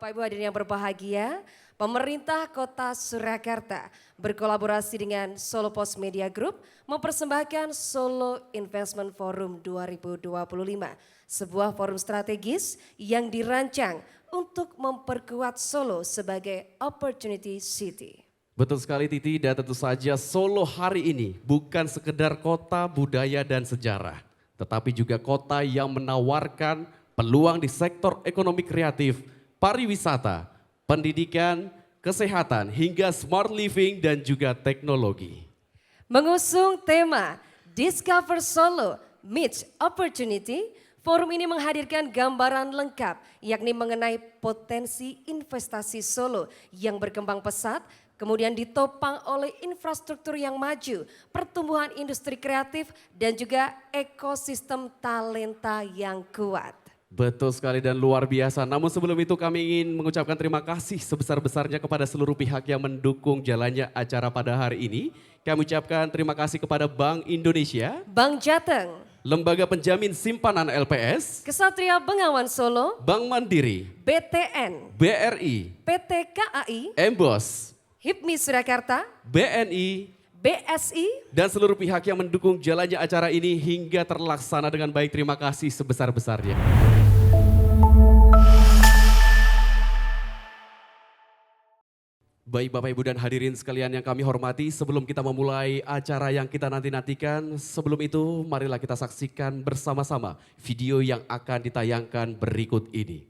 Bapak Ibu hadirin yang berbahagia, pemerintah Kota Surakarta berkolaborasi dengan Solo Post Media Group mempersembahkan Solo Investment Forum 2025, sebuah forum strategis yang dirancang untuk memperkuat Solo sebagai opportunity city. Betul sekali Titi, dan tentu saja Solo hari ini bukan sekedar kota budaya dan sejarah, tetapi juga kota yang menawarkan peluang di sektor ekonomi kreatif, pariwisata, pendidikan, kesehatan, hingga smart living dan juga teknologi. Mengusung tema Discover Solo Meets Opportunity, forum ini menghadirkan gambaran lengkap yakni mengenai potensi investasi Solo yang berkembang pesat, kemudian ditopang oleh infrastruktur yang maju, pertumbuhan industri kreatif dan juga ekosistem talenta yang kuat. Betul sekali dan luar biasa. Namun sebelum itu kami ingin mengucapkan terima kasih sebesar-besarnya kepada seluruh pihak yang mendukung jalannya acara pada hari ini. Kami ucapkan terima kasih kepada Bank Indonesia, Bank Jateng, Lembaga Penjamin Simpanan LPS, Kesatria Bengawan Solo, Bank Mandiri, BTN, BRI, PT KAI, Embos, HIPMI Surakarta, BNI, BSI, dan seluruh pihak yang mendukung jalannya acara ini hingga terlaksana dengan baik. Terima kasih sebesar-besarnya. Baik Bapak Ibu dan hadirin sekalian yang kami hormati, sebelum kita memulai acara yang kita nanti-nantikan, sebelum itu marilah kita saksikan bersama-sama video yang akan ditayangkan berikut ini.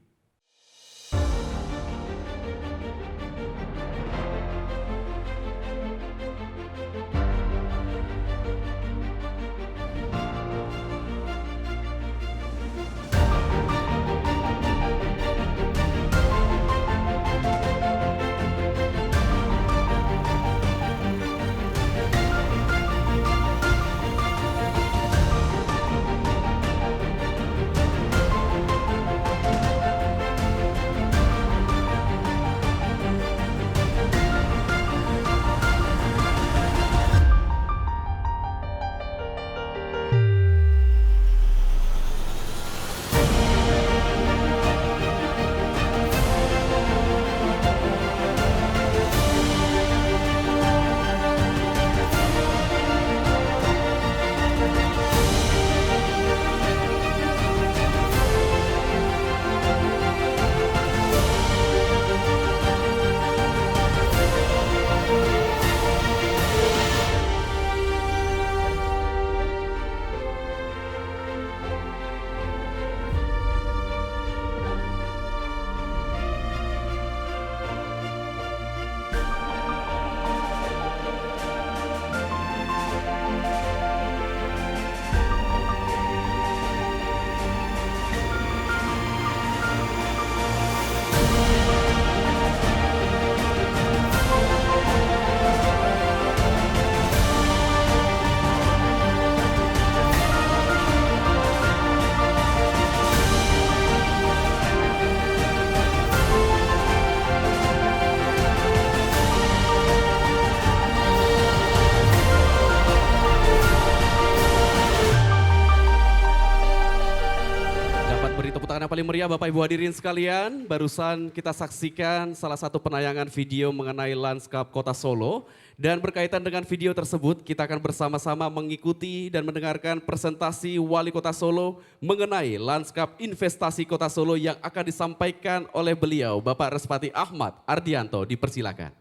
Yang paling meriah Bapak Ibu hadirin sekalian, barusan kita saksikan salah satu penayangan video mengenai lanskap Kota Solo, dan berkaitan dengan video tersebut kita akan bersama-sama mengikuti dan mendengarkan presentasi Wali Kota Solo mengenai lanskap investasi Kota Solo yang akan disampaikan oleh beliau Bapak Respati Ahmad Ardianto. Dipersilakan.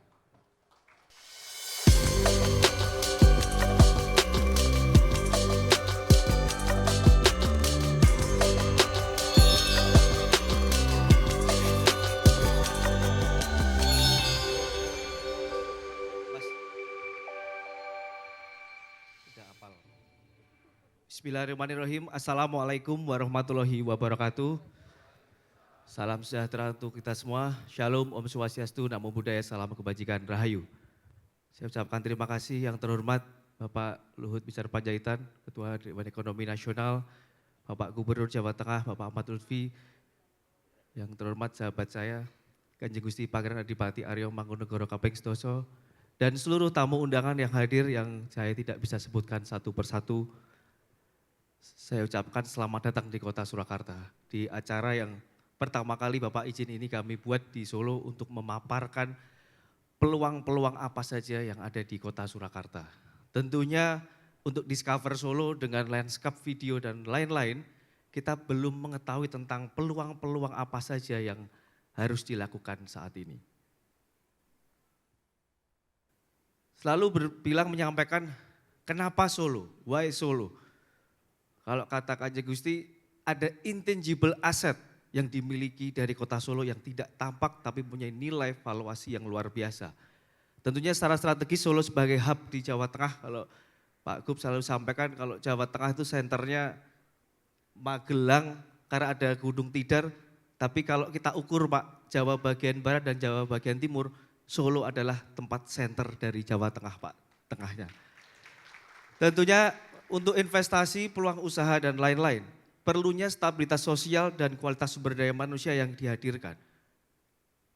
Bismillahirrahmanirrahim. Assalamualaikum warahmatullahi wabarakatuh. Salam sejahtera untuk kita semua. Shalom, Om Swastiastu, Namo Buddhaya, salam kebajikan, Rahayu. Saya ucapkan terima kasih yang terhormat Bapak Luhut Binsar Panjaitan, Ketua Dewan Ekonomi Nasional, Bapak Gubernur Jawa Tengah, Bapak Ahmad Lutfi, yang terhormat sahabat saya, Kanjeng Gusti Pangeran Adipati Aryo Mangkunegoro Kaping Sedoso, dan seluruh tamu undangan yang hadir yang saya tidak bisa sebutkan satu persatu. Saya ucapkan selamat datang di Kota Surakarta, di acara yang pertama kali Bapak izin ini kami buat di Solo untuk memaparkan peluang-peluang apa saja yang ada di kota Surakarta. Tentunya untuk Discover Solo dengan landscape video dan lain-lain, kita belum mengetahui tentang peluang-peluang apa saja yang harus dilakukan saat ini. Selalu menyampaikan kenapa Solo, why Solo. Kalau kata Kanjeng Gusti, ada intangible asset yang dimiliki dari kota Solo yang tidak tampak tapi punya nilai valuasi yang luar biasa. Tentunya secara strategis Solo sebagai hub di Jawa Tengah, kalau Pak Gub selalu sampaikan kalau Jawa Tengah itu senternya Magelang karena ada Gunung Tidar, tapi kalau kita ukur Pak, Jawa bagian Barat dan Jawa bagian Timur, Solo adalah tempat center dari Jawa Tengah Pak, tengahnya. Tentunya untuk investasi, peluang usaha dan lain-lain, perlunya stabilitas sosial dan kualitas sumber daya manusia yang dihadirkan.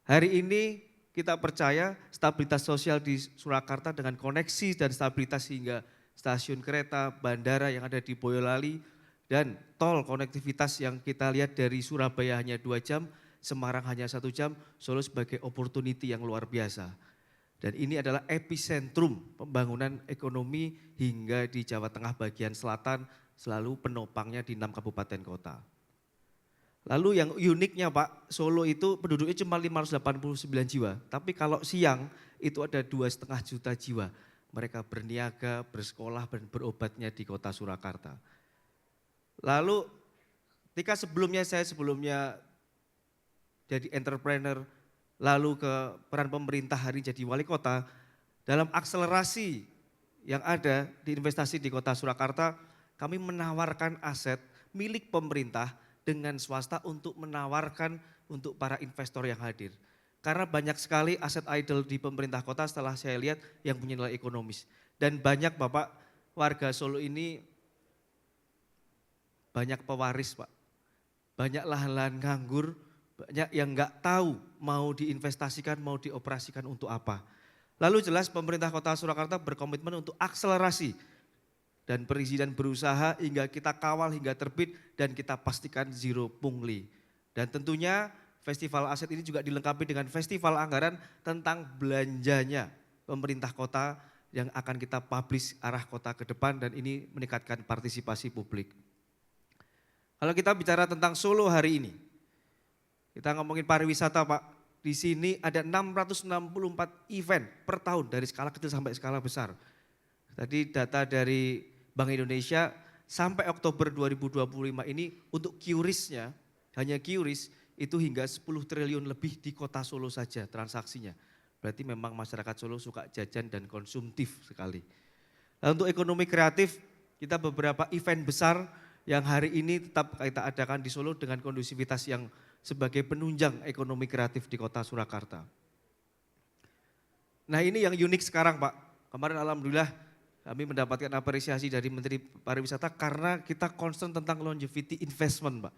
Hari ini kita percaya stabilitas sosial di Surakarta dengan koneksi dan stabilitas hingga stasiun kereta, bandara yang ada di Boyolali, dan tol konektivitas yang kita lihat dari Surabaya hanya 2 jam, Semarang hanya 1 jam, Solo sebagai opportunity yang luar biasa. Dan ini adalah epicentrum pembangunan ekonomi hingga di Jawa Tengah bagian selatan, selalu penopangnya di 6 kabupaten kota. Lalu yang uniknya Pak, Solo itu penduduknya cuma 589 jiwa, tapi kalau siang itu ada 2,5 juta jiwa. Mereka berniaga, bersekolah, dan berobatnya di kota Surakarta. Lalu ketika saya sebelumnya jadi entrepreneur, lalu ke peran pemerintah hari jadi wali kota, dalam akselerasi yang ada di investasi di kota Surakarta, kami menawarkan aset milik pemerintah dengan swasta untuk menawarkan untuk para investor yang hadir. Karena banyak sekali aset idle di pemerintah kota setelah saya lihat yang punya nilai ekonomis. Dan banyak Bapak warga Solo ini banyak pewaris Pak. Banyak lahan-lahan nganggur, banyak yang enggak tahu mau diinvestasikan, mau dioperasikan untuk apa. Lalu jelas pemerintah kota Surakarta berkomitmen untuk akselerasi dan perizinan berusaha hingga kita kawal hingga terbit dan kita pastikan zero pungli. Dan tentunya festival aset ini juga dilengkapi dengan festival anggaran tentang belanjanya pemerintah kota yang akan kita publish arah kota ke depan dan ini meningkatkan partisipasi publik. Kalau kita bicara tentang Solo hari ini, kita ngomongin pariwisata Pak, di sini ada 664 event per tahun dari skala kecil sampai skala besar. Tadi data dari Bank Indonesia sampai Oktober 2025 ini untuk QRIS-nya, hanya QRIS itu hingga 10 triliun lebih di kota Solo saja transaksinya. Berarti memang masyarakat Solo suka jajan dan konsumtif sekali. Nah, untuk ekonomi kreatif, kita beberapa event besar yang hari ini tetap kita adakan di Solo dengan kondusivitas yang sebagai penunjang ekonomi kreatif di kota Surakarta. Nah ini yang unik sekarang Pak, kemarin alhamdulillah kami mendapatkan apresiasi dari Menteri Pariwisata karena kita concern tentang longevity investment Pak.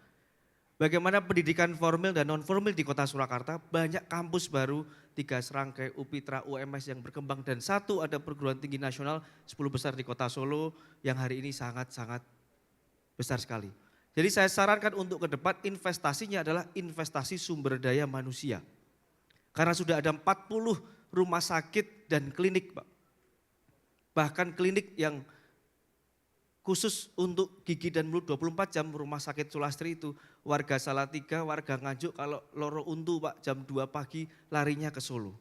Bagaimana pendidikan formal dan non-formal di kota Surakarta, banyak kampus baru, 3 serangkai UPITRA, UMS yang berkembang dan 1 ada perguruan tinggi nasional 10 besar di kota Solo yang hari ini sangat-sangat besar sekali. Jadi saya sarankan untuk ke depan investasinya adalah investasi sumber daya manusia. Karena sudah ada 40 rumah sakit dan klinik Pak. Bahkan klinik yang khusus untuk gigi dan mulut 24 jam rumah sakit Sulastri itu warga Salatiga, warga Nganjuk kalau loro untu Pak jam 2 pagi larinya ke Solo.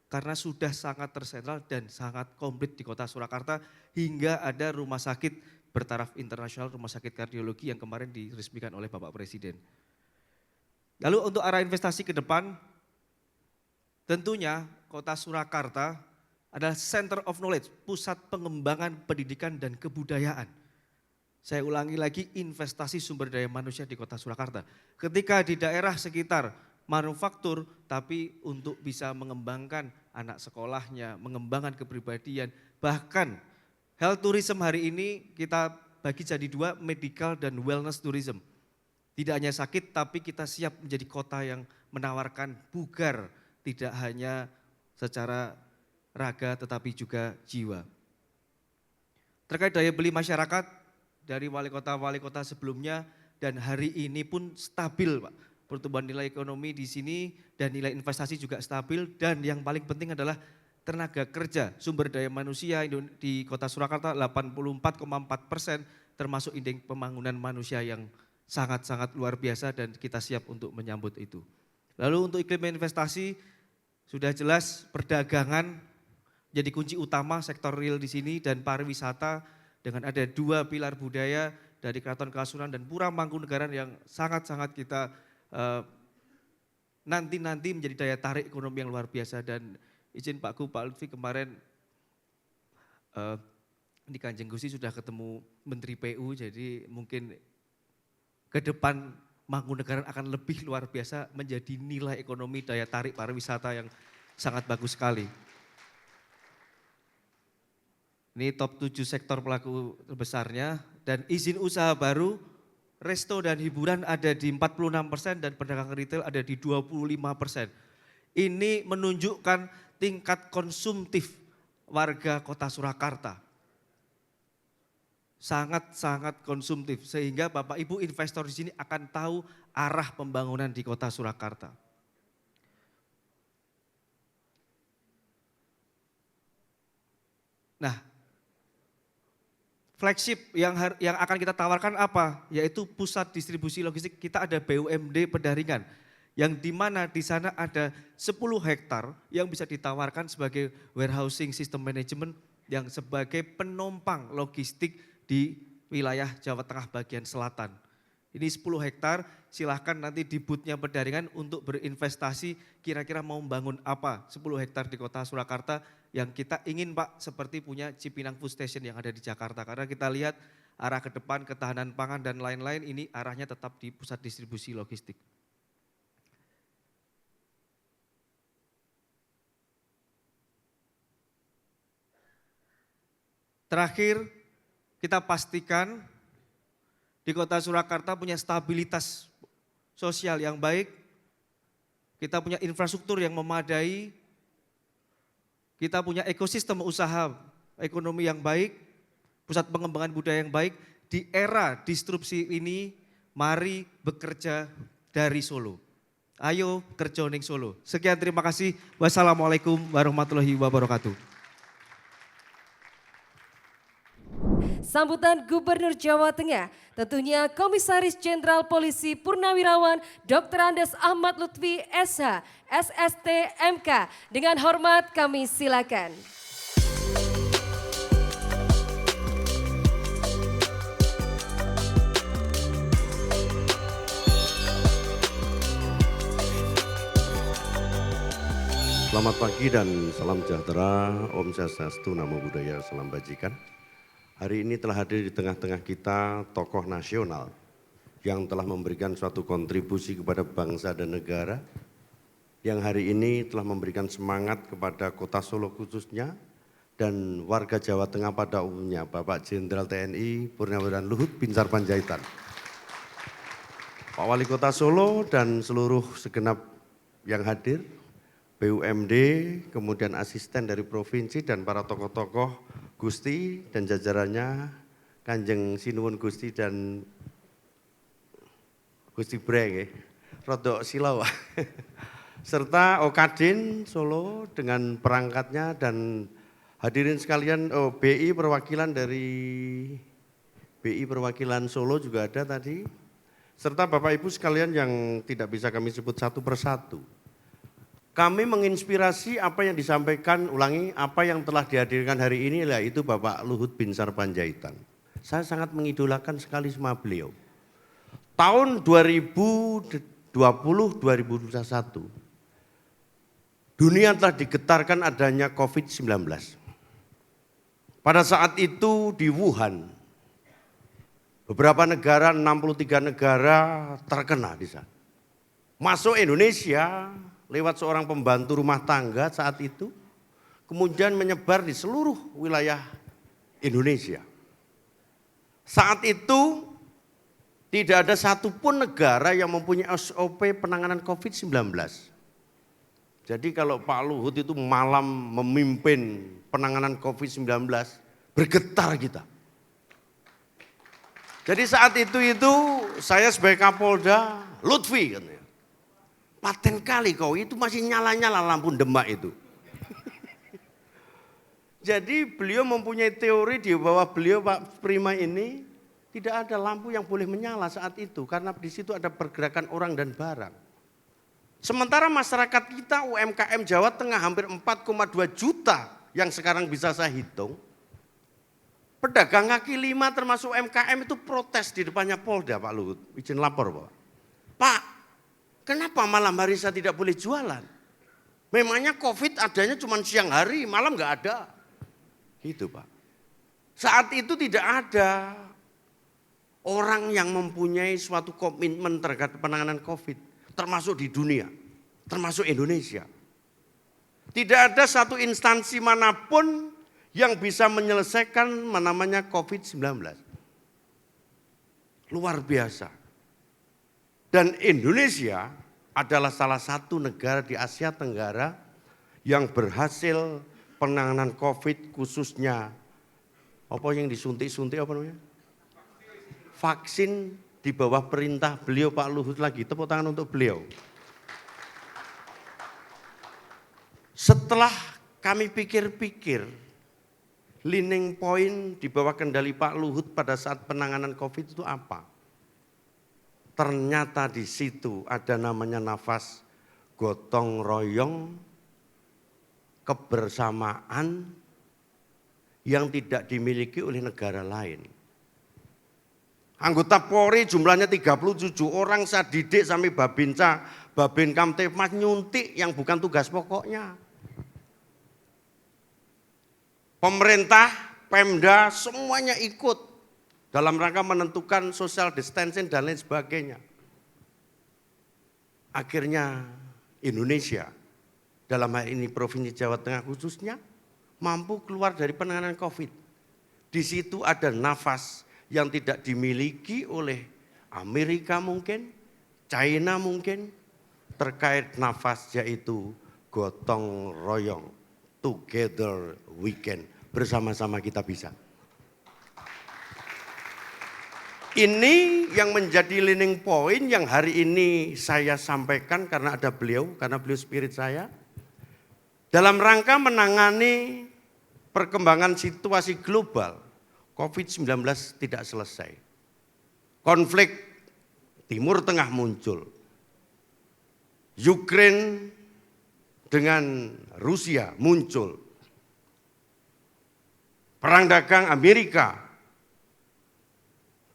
Karena sudah sangat tersentral dan sangat komplit di kota Surakarta hingga ada rumah sakit bertaraf internasional, rumah sakit kardiologi yang kemarin diresmikan oleh Bapak Presiden. Lalu untuk arah investasi ke depan, tentunya kota Surakarta adalah center of knowledge, pusat pengembangan pendidikan dan kebudayaan. Saya ulangi lagi investasi sumber daya manusia di kota Surakarta. Ketika di daerah sekitar manufaktur, tapi untuk bisa mengembangkan anak sekolahnya, mengembangkan kepribadian, bahkan health tourism hari ini kita bagi jadi 2, medical dan wellness tourism. Tidak hanya sakit tapi kita siap menjadi kota yang menawarkan bugar, tidak hanya secara raga tetapi juga jiwa. Terkait daya beli masyarakat dari wali kota sebelumnya dan hari ini pun stabil Pak. pertumbuhan nilai ekonomi di sini dan nilai investasi juga stabil, dan yang paling penting adalah tenaga kerja, sumber daya manusia di Kota Surakarta 84,4%, termasuk indeks pembangunan manusia yang sangat-sangat luar biasa dan kita siap untuk menyambut itu. Lalu untuk iklim investasi sudah jelas perdagangan jadi kunci utama sektor real di sini dan pariwisata dengan ada 2 pilar budaya dari Keraton Kasunan dan Pura Mangkunegaran yang sangat-sangat kita nanti menjadi daya tarik ekonomi yang luar biasa. Dan izin Pak Lutfi kemarin di Kanjeng Gusti sudah ketemu Menteri PU, jadi mungkin ke depan Mangkunegaran akan lebih luar biasa menjadi nilai ekonomi daya tarik pariwisata yang sangat bagus sekali. Ini top 7 sektor pelaku terbesarnya, dan izin usaha baru, resto dan hiburan ada di 46% dan pedagang retail ada di 25%. Ini menunjukkan tingkat konsumtif warga Kota Surakarta. Sangat-sangat konsumtif sehingga Bapak Ibu investor di sini akan tahu arah pembangunan di Kota Surakarta. Nah, flagship yang akan kita tawarkan apa? Yaitu pusat distribusi logistik. Kita ada BUMD Pendaringan yang dimana di sana ada 10 hektar yang bisa ditawarkan sebagai warehousing system management yang sebagai penopang logistik di wilayah Jawa Tengah bagian selatan. Ini 10 hektar, silahkan nanti di booth-nya Pendaringan untuk berinvestasi kira-kira mau membangun apa. 10 hektar di Kota Surakarta yang kita ingin Pak seperti punya Cipinang Food Station yang ada di Jakarta. Karena kita lihat arah ke depan ketahanan pangan dan lain-lain ini arahnya tetap di pusat distribusi logistik. Terakhir, kita pastikan di Kota Surakarta punya stabilitas sosial yang baik, kita punya infrastruktur yang memadai, kita punya ekosistem usaha ekonomi yang baik, pusat pengembangan budaya yang baik. Di era disrupsi ini, mari bekerja dari Solo. Ayo kerja ning Solo. Sekian, terima kasih. Wassalamualaikum warahmatullahi wabarakatuh. Sambutan Gubernur Jawa Tengah, tentunya Komisaris Jenderal Polisi Purnawirawan Dr. Andes Ahmad Lutfi SH, SST MK. Dengan hormat kami silakan. Selamat pagi dan salam sejahtera, Om Swastiastu, Namo Buddhaya, salam bajikan. Hari ini telah hadir di tengah-tengah kita tokoh nasional yang telah memberikan suatu kontribusi kepada bangsa dan negara, yang hari ini telah memberikan semangat kepada Kota Solo khususnya dan warga Jawa Tengah pada umumnya, Bapak Jenderal TNI Purnawirawan Luhut Binsar Panjaitan, Pak Wali Kota Solo dan seluruh segenap yang hadir, BUMD, kemudian asisten dari provinsi dan para tokoh-tokoh Gusti dan jajarannya, Kanjeng Sinuwun Gusti dan Gusti Breng, Rodok Silau, serta Okadin Solo dengan perangkatnya dan hadirin sekalian, BI perwakilan dari BI perwakilan Solo juga ada tadi, serta Bapak Ibu sekalian yang tidak bisa kami sebut satu persatu. Kami menginspirasi apa yang disampaikan, apa yang telah dihadirkan hari ini, yaitu Bapak Luhut Binsar Panjaitan. Saya sangat mengidolakan sekali sama beliau. Tahun 2020-2021, dunia telah digetarkan adanya COVID-19. Pada saat itu di Wuhan, beberapa negara, 63 negara terkena di sana. Masuk Indonesia lewat seorang pembantu rumah tangga saat itu, kemudian menyebar di seluruh wilayah Indonesia. Saat itu tidak ada satupun negara yang mempunyai SOP penanganan COVID-19. Jadi kalau Pak Luhut itu malam memimpin penanganan COVID-19, bergetar kita. Jadi saat itu saya sebagai Kapolda, Lutfi katanya, paten kali kau, itu masih nyala-nyala lampu Demak itu. Jadi beliau mempunyai teori di bawah beliau Pak Prima ini tidak ada lampu yang boleh menyala saat itu karena di situ ada pergerakan orang dan barang. Sementara masyarakat kita UMKM Jawa Tengah hampir 4,2 juta yang sekarang bisa saya hitung. Pedagang kaki lima termasuk UMKM itu protes di depannya Polda Pak Luhut. Izin lapor Pak. Pak, kenapa malam hari saya tidak boleh jualan? Memangnya COVID adanya cuma siang hari, malam nggak ada. Gitu Pak. Saat itu tidak ada orang yang mempunyai suatu komitmen terhadap penanganan COVID. Termasuk di dunia, termasuk Indonesia. Tidak ada satu instansi manapun yang bisa menyelesaikan namanya COVID-19. Luar biasa. Dan Indonesia adalah salah satu negara di Asia Tenggara yang berhasil penanganan COVID khususnya apa yang disuntik-suntik apa namanya? Vaksin di bawah perintah beliau Pak Luhut lagi. Tepuk tangan untuk beliau. Setelah kami pikir-pikir, leading point di bawah kendali Pak Luhut pada saat penanganan COVID itu apa? Ternyata di situ ada namanya nafas gotong royong, kebersamaan yang tidak dimiliki oleh negara lain. Anggota Polri jumlahnya 37 orang, saya didik sampai Babinsa, Babin Kamtipmas nyuntik yang bukan tugas pokoknya. Pemerintah, Pemda semuanya ikut dalam rangka menentukan social distancing dan lain sebagainya. Akhirnya Indonesia, dalam hal ini Provinsi Jawa Tengah khususnya, mampu keluar dari penanganan COVID. Di situ ada nafas yang tidak dimiliki oleh Amerika mungkin, China mungkin, terkait nafas yaitu gotong royong. Together we can, bersama-sama kita bisa. Ini yang menjadi leading point yang hari ini saya sampaikan karena ada beliau, karena beliau spirit saya. Dalam rangka menangani perkembangan situasi global, COVID-19 tidak selesai. Konflik Timur Tengah muncul. Ukraina dengan Rusia muncul. Perang dagang Amerika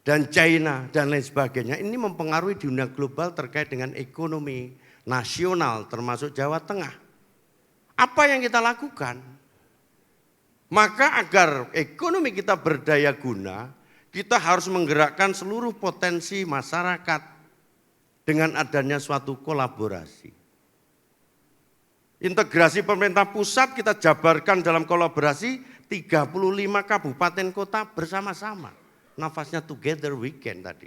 dan China dan lain sebagainya. Ini mempengaruhi dunia global terkait dengan ekonomi nasional termasuk Jawa Tengah. Apa yang kita lakukan? Maka agar ekonomi kita berdaya guna, kita harus menggerakkan seluruh potensi masyarakat dengan adanya suatu kolaborasi. Integrasi pemerintah pusat kita jabarkan dalam kolaborasi 35 kabupaten kota bersama-sama. Nafasnya together we can tadi.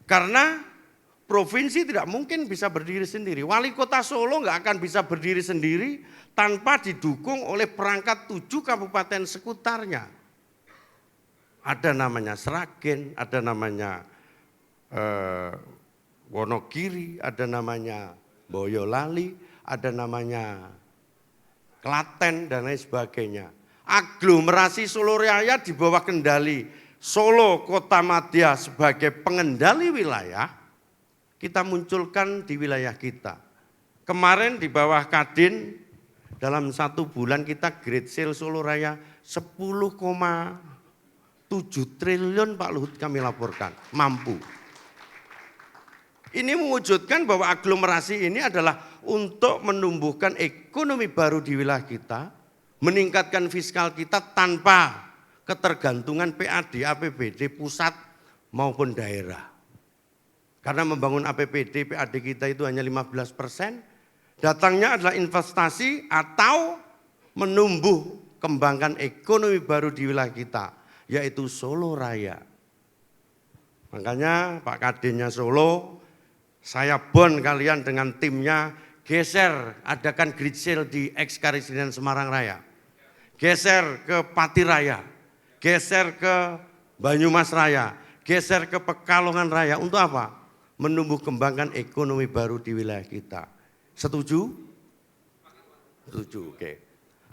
Karena provinsi tidak mungkin bisa berdiri sendiri. Wali kota Solo nggak akan bisa berdiri sendiri tanpa didukung oleh perangkat 7 kabupaten sekitarnya. Ada namanya Sragen, ada namanya Wonogiri, ada namanya Boyolali, ada namanya Klaten dan lain sebagainya. Aglomerasi Solo Raya di bawah kendali Solo Kota Madya sebagai pengendali wilayah, kita munculkan di wilayah kita. Kemarin di bawah Kadin, dalam 1 bulan kita Great Sale Solo Raya 10,7 triliun Pak Luhut kami laporkan, mampu. Ini mewujudkan bahwa aglomerasi ini adalah untuk menumbuhkan ekonomi baru di wilayah kita, meningkatkan fiskal kita tanpa ketergantungan PAD, APBD pusat maupun daerah. Karena membangun APBD, PAD kita itu hanya 15%, datangnya adalah investasi atau menumbuh kembangkan ekonomi baru di wilayah kita, yaitu Solo Raya. Makanya Pak Kadinnya Solo, saya bon kalian dengan timnya geser, adakan Great Sale di Eks-Karesidenan Semarang Raya. Geser ke Pati Raya, geser ke Banyumas Raya, geser ke Pekalongan Raya. Untuk apa? menumbuh kembangkan ekonomi baru di wilayah kita. Setuju? Setuju, oke.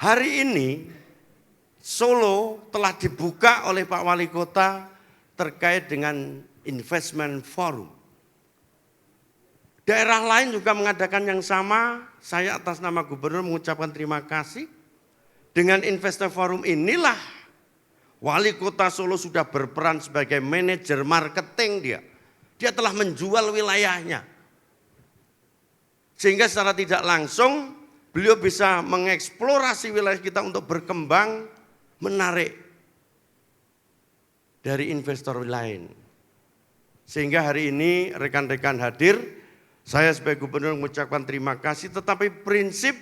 Hari ini Solo telah dibuka oleh Pak Wali Kota terkait dengan investment forum. Daerah lain juga mengadakan yang sama. Saya atas nama gubernur mengucapkan terima kasih. Dengan investor forum inilah Wali Kota Solo sudah berperan sebagai manajer marketing dia. Dia telah menjual wilayahnya. Sehingga secara tidak langsung beliau bisa mengeksplorasi wilayah kita untuk berkembang, menarik dari investor lain. Sehingga hari ini rekan-rekan hadir, saya sebagai gubernur mengucapkan terima kasih, tetapi prinsip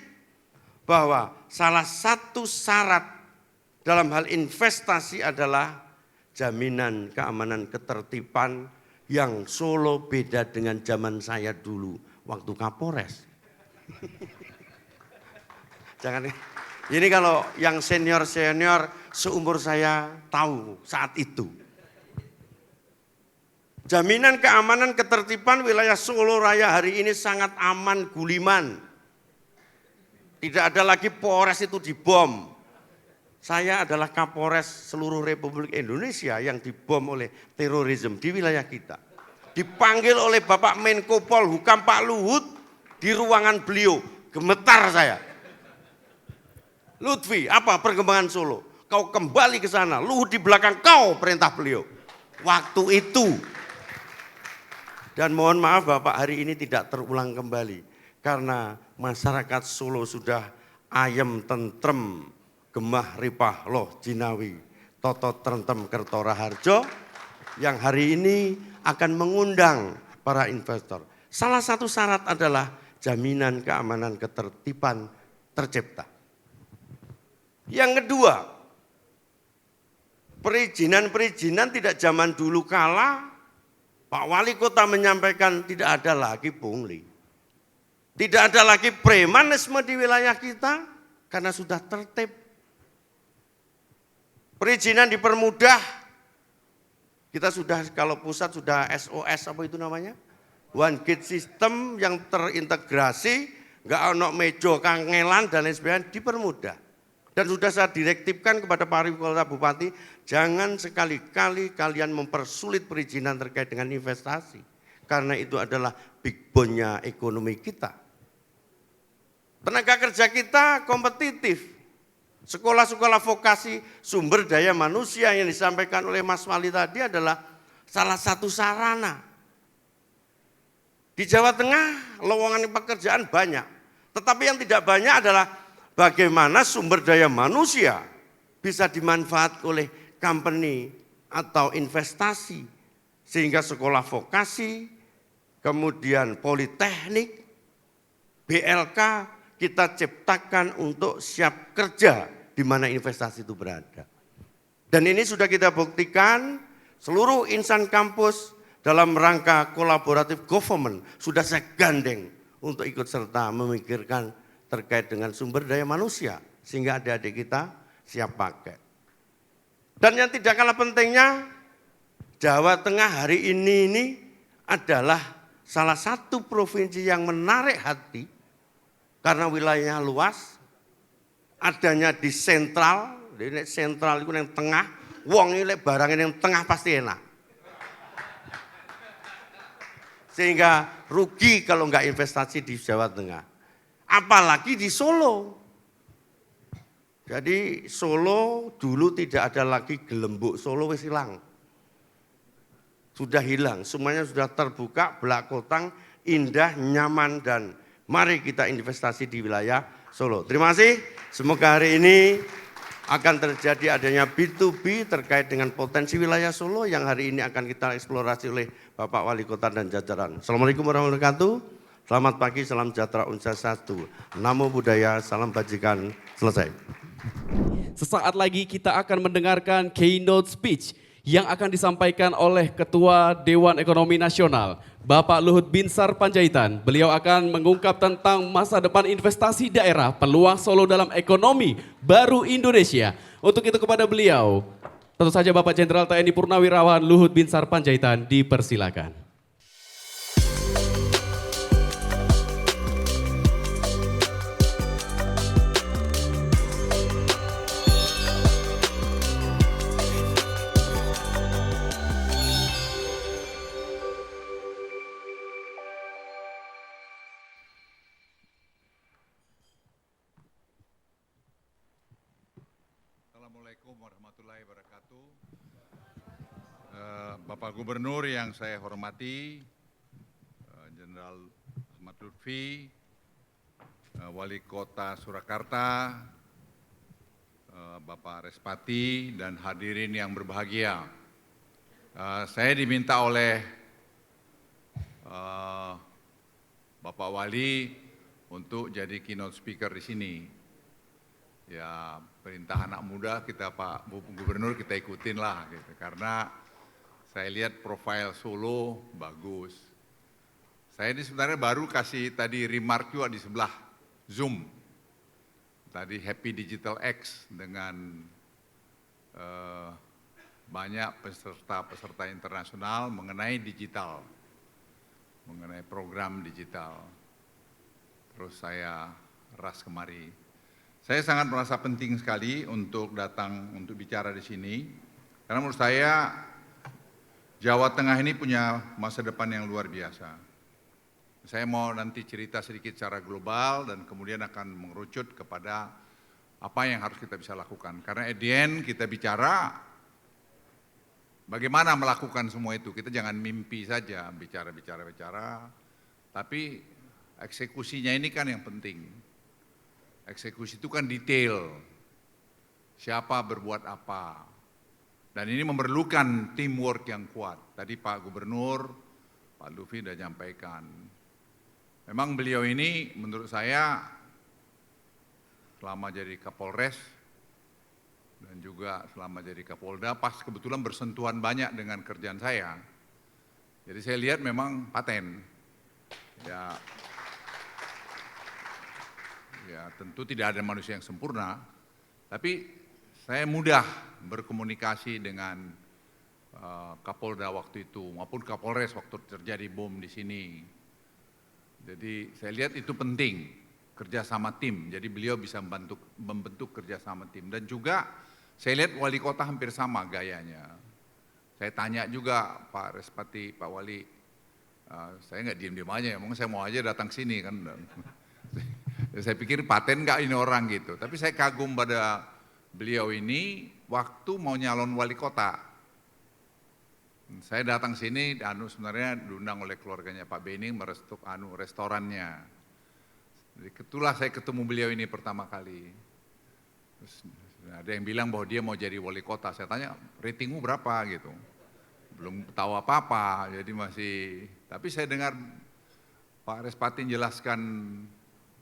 bahwa salah satu syarat dalam hal investasi adalah jaminan keamanan ketertiban yang Solo beda dengan zaman saya dulu waktu Kapolres. Jangan, ini kalau yang senior-senior seumur saya tahu saat itu. Jaminan keamanan ketertiban wilayah Solo Raya hari ini sangat aman guliman. Tidak ada lagi Polres itu dibom. Saya adalah Kapolres seluruh Republik Indonesia yang dibom oleh terorisme di wilayah kita. Dipanggil oleh Bapak Menko Polhukam Pak Luhut di ruangan beliau. Gemetar saya. Lutfi, apa perkembangan Solo? Kau kembali ke sana, Luhut di belakang kau, perintah beliau. Waktu itu. Dan mohon maaf Bapak, hari ini tidak terulang kembali. Karena masyarakat Solo sudah ayem tentrem, gemah ripah loh jinawi, toto trentem kertora harjo, yang hari ini akan mengundang para investor. Salah satu syarat adalah jaminan keamanan ketertiban tercipta. Yang kedua, perizinan tidak zaman dulu kala, Pak Wali Kota menyampaikan tidak ada lagi pungli. Tidak ada lagi premanisme di wilayah kita karena sudah tertib. Perizinan dipermudah. Kita sudah, kalau pusat sudah SOS apa itu namanya? One Gate System yang terintegrasi, nggak ono mejo kangelan dan lain sebagainya, dipermudah. Dan sudah saya direktifkan kepada Pak Wali Kota Bupati, jangan sekali-kali kalian mempersulit perizinan terkait dengan investasi. Karena itu adalah big bone-nya ekonomi kita. Tenaga kerja kita kompetitif. Sekolah-sekolah vokasi sumber daya manusia yang disampaikan oleh Mas Wali tadi adalah salah satu sarana. Di Jawa Tengah lowongan pekerjaan banyak. Tetapi yang tidak banyak adalah bagaimana sumber daya manusia bisa dimanfaatkan oleh company atau investasi. Sehingga sekolah vokasi, kemudian politeknik, BLK kita ciptakan untuk siap kerja di mana investasi itu berada. Dan ini sudah kita buktikan seluruh insan kampus dalam rangka kolaboratif government sudah saya gandeng untuk ikut serta memikirkan terkait dengan sumber daya manusia sehingga adik-adik kita siap pakai. Dan yang tidak kalah pentingnya, Jawa Tengah hari ini adalah salah satu provinsi yang menarik hati karena wilayahnya luas, adanya di sentral itu yang tengah, wong ini barangnya yang tengah pasti enak. Sehingga rugi kalau enggak investasi di Jawa Tengah. Apalagi di Solo. Jadi Solo dulu tidak ada lagi gelembuk, Solo wis hilang. Sudah hilang, semuanya sudah terbuka, belak kotang, indah, nyaman, dan mari kita investasi di wilayah Solo. Terima kasih, semoga hari ini akan terjadi adanya B2B terkait dengan potensi wilayah Solo yang hari ini akan kita eksplorasi oleh Bapak Wali Kota dan jajaran. Assalamualaikum warahmatullahi wabarakatuh. Selamat pagi, salam sejahtera, Unsur Satu. Namo Buddhaya, salam bajikan, selesai. Sesaat lagi kita akan mendengarkan keynote speech yang akan disampaikan oleh Ketua Dewan Ekonomi Nasional, Bapak Luhut Binsar Panjaitan. Beliau akan mengungkap tentang masa depan investasi daerah, peluang Solo dalam ekonomi baru Indonesia. Untuk itu kepada beliau, tentu saja Bapak Jenderal TNI Purnawirawan Luhut Binsar Panjaitan dipersilakan. Assalamualaikum warahmatullahi wabarakatuh. Bapak Gubernur yang saya hormati, Jenderal Ahmad Lutfi, Wali Kota Surakarta, Bapak Respati, dan hadirin yang berbahagia. Saya diminta oleh Bapak Wali untuk jadi keynote speaker di sini. Ya, perintah anak muda kita Pak Gubernur kita ikutin lah gitu. Karena saya lihat profil Solo bagus. Saya ini sebenarnya baru kasih tadi remark juga di sebelah Zoom. Tadi Happy Digital X dengan banyak peserta internasional mengenai digital, mengenai program digital. Terus saya ras kemari. Saya sangat merasa penting sekali untuk datang untuk bicara di sini, karena menurut saya Jawa Tengah ini punya masa depan yang luar biasa. Saya mau nanti cerita sedikit secara global dan kemudian akan mengerucut kepada apa yang harus kita bisa lakukan. Karena at the end kita bicara bagaimana melakukan semua itu. Kita jangan mimpi saja bicara, tapi eksekusinya ini kan yang penting. Eksekusi itu kan detail, siapa berbuat apa. Dan ini memerlukan teamwork yang kuat. Tadi Pak Gubernur, Pak Lutfi sudah menyampaikan. Memang beliau ini menurut saya selama jadi Kapolres dan juga selama jadi Kapolda pas kebetulan bersentuhan banyak dengan kerjaan saya. Jadi saya lihat memang paten. Ya tentu tidak ada manusia yang sempurna, tapi saya mudah berkomunikasi dengan Kapolda waktu itu maupun Kapolres waktu terjadi bom di sini. Jadi saya lihat itu penting, kerja sama tim. Jadi beliau bisa membentuk kerja sama tim. Dan juga saya lihat wali kota hampir sama gayanya. Saya tanya juga Pak Respati, Pak Wali, saya nggak diem-diem aja, emang saya mau aja datang sini kan. Saya pikir paten nggak ini orang gitu. Tapi saya kagum pada beliau ini waktu mau nyalon wali kota. Saya datang sini, sebenarnya diundang oleh keluarganya Pak Beni merestuk restorannya. Jadi kebetulan saya ketemu beliau ini pertama kali. Terus ada yang bilang bahwa dia mau jadi wali kota. Saya tanya, ratingmu berapa gitu. Belum tahu apa-apa, jadi masih. Tapi saya dengar Pak Respati jelaskan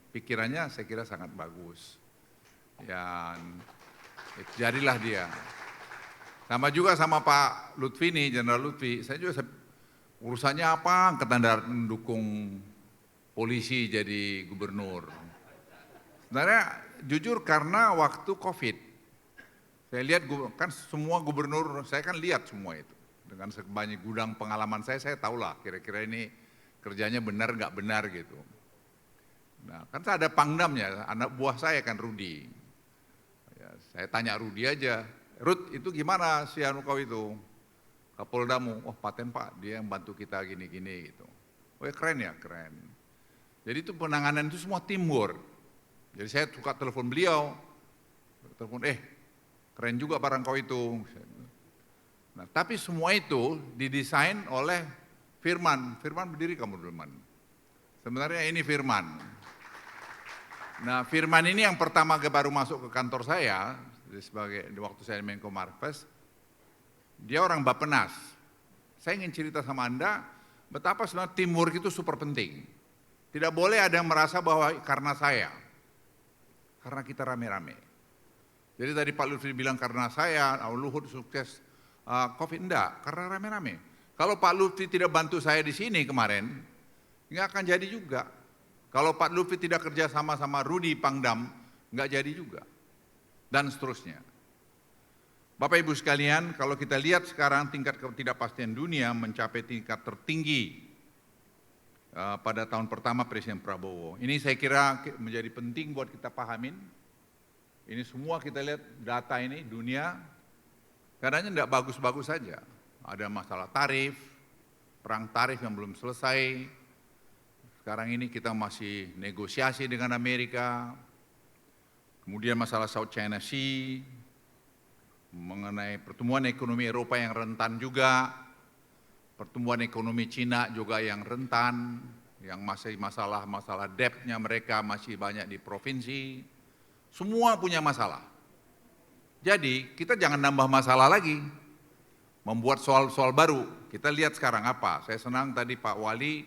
pikirannya, saya kira sangat bagus. Ya, jadilah dia. Sama juga sama Pak Lutfi nih, Jenderal Lutfi. Saya juga urusannya apa? Angkatan Darat mendukung polisi jadi gubernur. Sebenarnya jujur karena waktu COVID, saya lihat kan semua gubernur, saya kan lihat semua itu. Dengan sebanyak gudang pengalaman saya tahulah kira-kira ini kerjanya benar nggak benar gitu. Nah, kan ada pangdamnya, anak buah saya kan Rudi. Ya, saya tanya Rudi aja, Rud itu gimana si anu kau itu? Kapoldamu, oh paten Pak, dia yang bantu kita gini-gini gitu. Oh ya keren ya, keren. Jadi itu penanganan itu semua teamwork. Jadi saya suka telepon beliau, keren juga barang kau itu. Nah, tapi semua itu didesain oleh Firman berdiri kamu Firman. Sebenarnya ini Firman. Nah Firman ini yang pertama baru masuk ke kantor saya, waktu saya Menko Marves, dia orang Bappenas. Saya ingin cerita sama Anda, betapa sebenarnya teamwork itu super penting. Tidak boleh ada yang merasa bahwa karena saya, karena kita rame-rame. Jadi tadi Pak Lutfi bilang karena saya, Luhut sukses COVID, enggak, karena rame-rame. Kalau Pak Lutfi tidak bantu saya di sini kemarin, nggak akan jadi juga. Kalau Pak Lutfi tidak kerja sama Rudi Pangdam, nggak jadi juga. Dan seterusnya. Bapak Ibu sekalian, kalau kita lihat sekarang tingkat ketidakpastian dunia mencapai tingkat tertinggi pada tahun pertama Presiden Prabowo. Ini saya kira menjadi penting buat kita pahamin. Ini semua kita lihat data ini, dunia, kadangnya tidak bagus-bagus saja. Ada masalah tarif, perang tarif yang belum selesai. Sekarang ini kita masih negosiasi dengan Amerika. Kemudian masalah South China Sea, mengenai pertumbuhan ekonomi Eropa yang rentan juga, pertumbuhan ekonomi Cina juga yang rentan, yang masih masalah debt-nya mereka masih banyak di provinsi, semua punya masalah. Jadi kita jangan nambah masalah lagi, membuat soal-soal baru. Kita lihat sekarang apa, saya senang tadi Pak Wali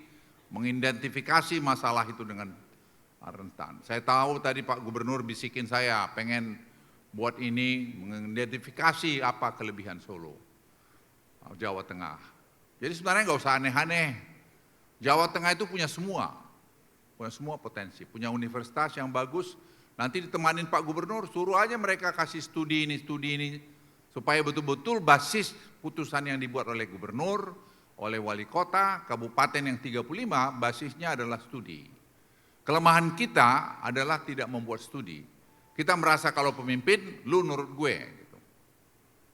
mengidentifikasi masalah itu dengan rentan. Saya tahu tadi Pak Gubernur bisikin saya, pengen buat ini, mengidentifikasi apa kelebihan Solo, Jawa Tengah. Jadi sebenarnya nggak usah aneh-aneh. Jawa Tengah itu punya semua potensi, punya universitas yang bagus. Nanti ditemanin Pak Gubernur, suruh aja mereka kasih studi ini, supaya betul-betul basis putusan yang dibuat oleh Gubernur, oleh Wali Kota, Kabupaten yang 35, basisnya adalah studi. Kelemahan kita adalah tidak membuat studi. Kita merasa kalau pemimpin, lu nurut gue. Gitu.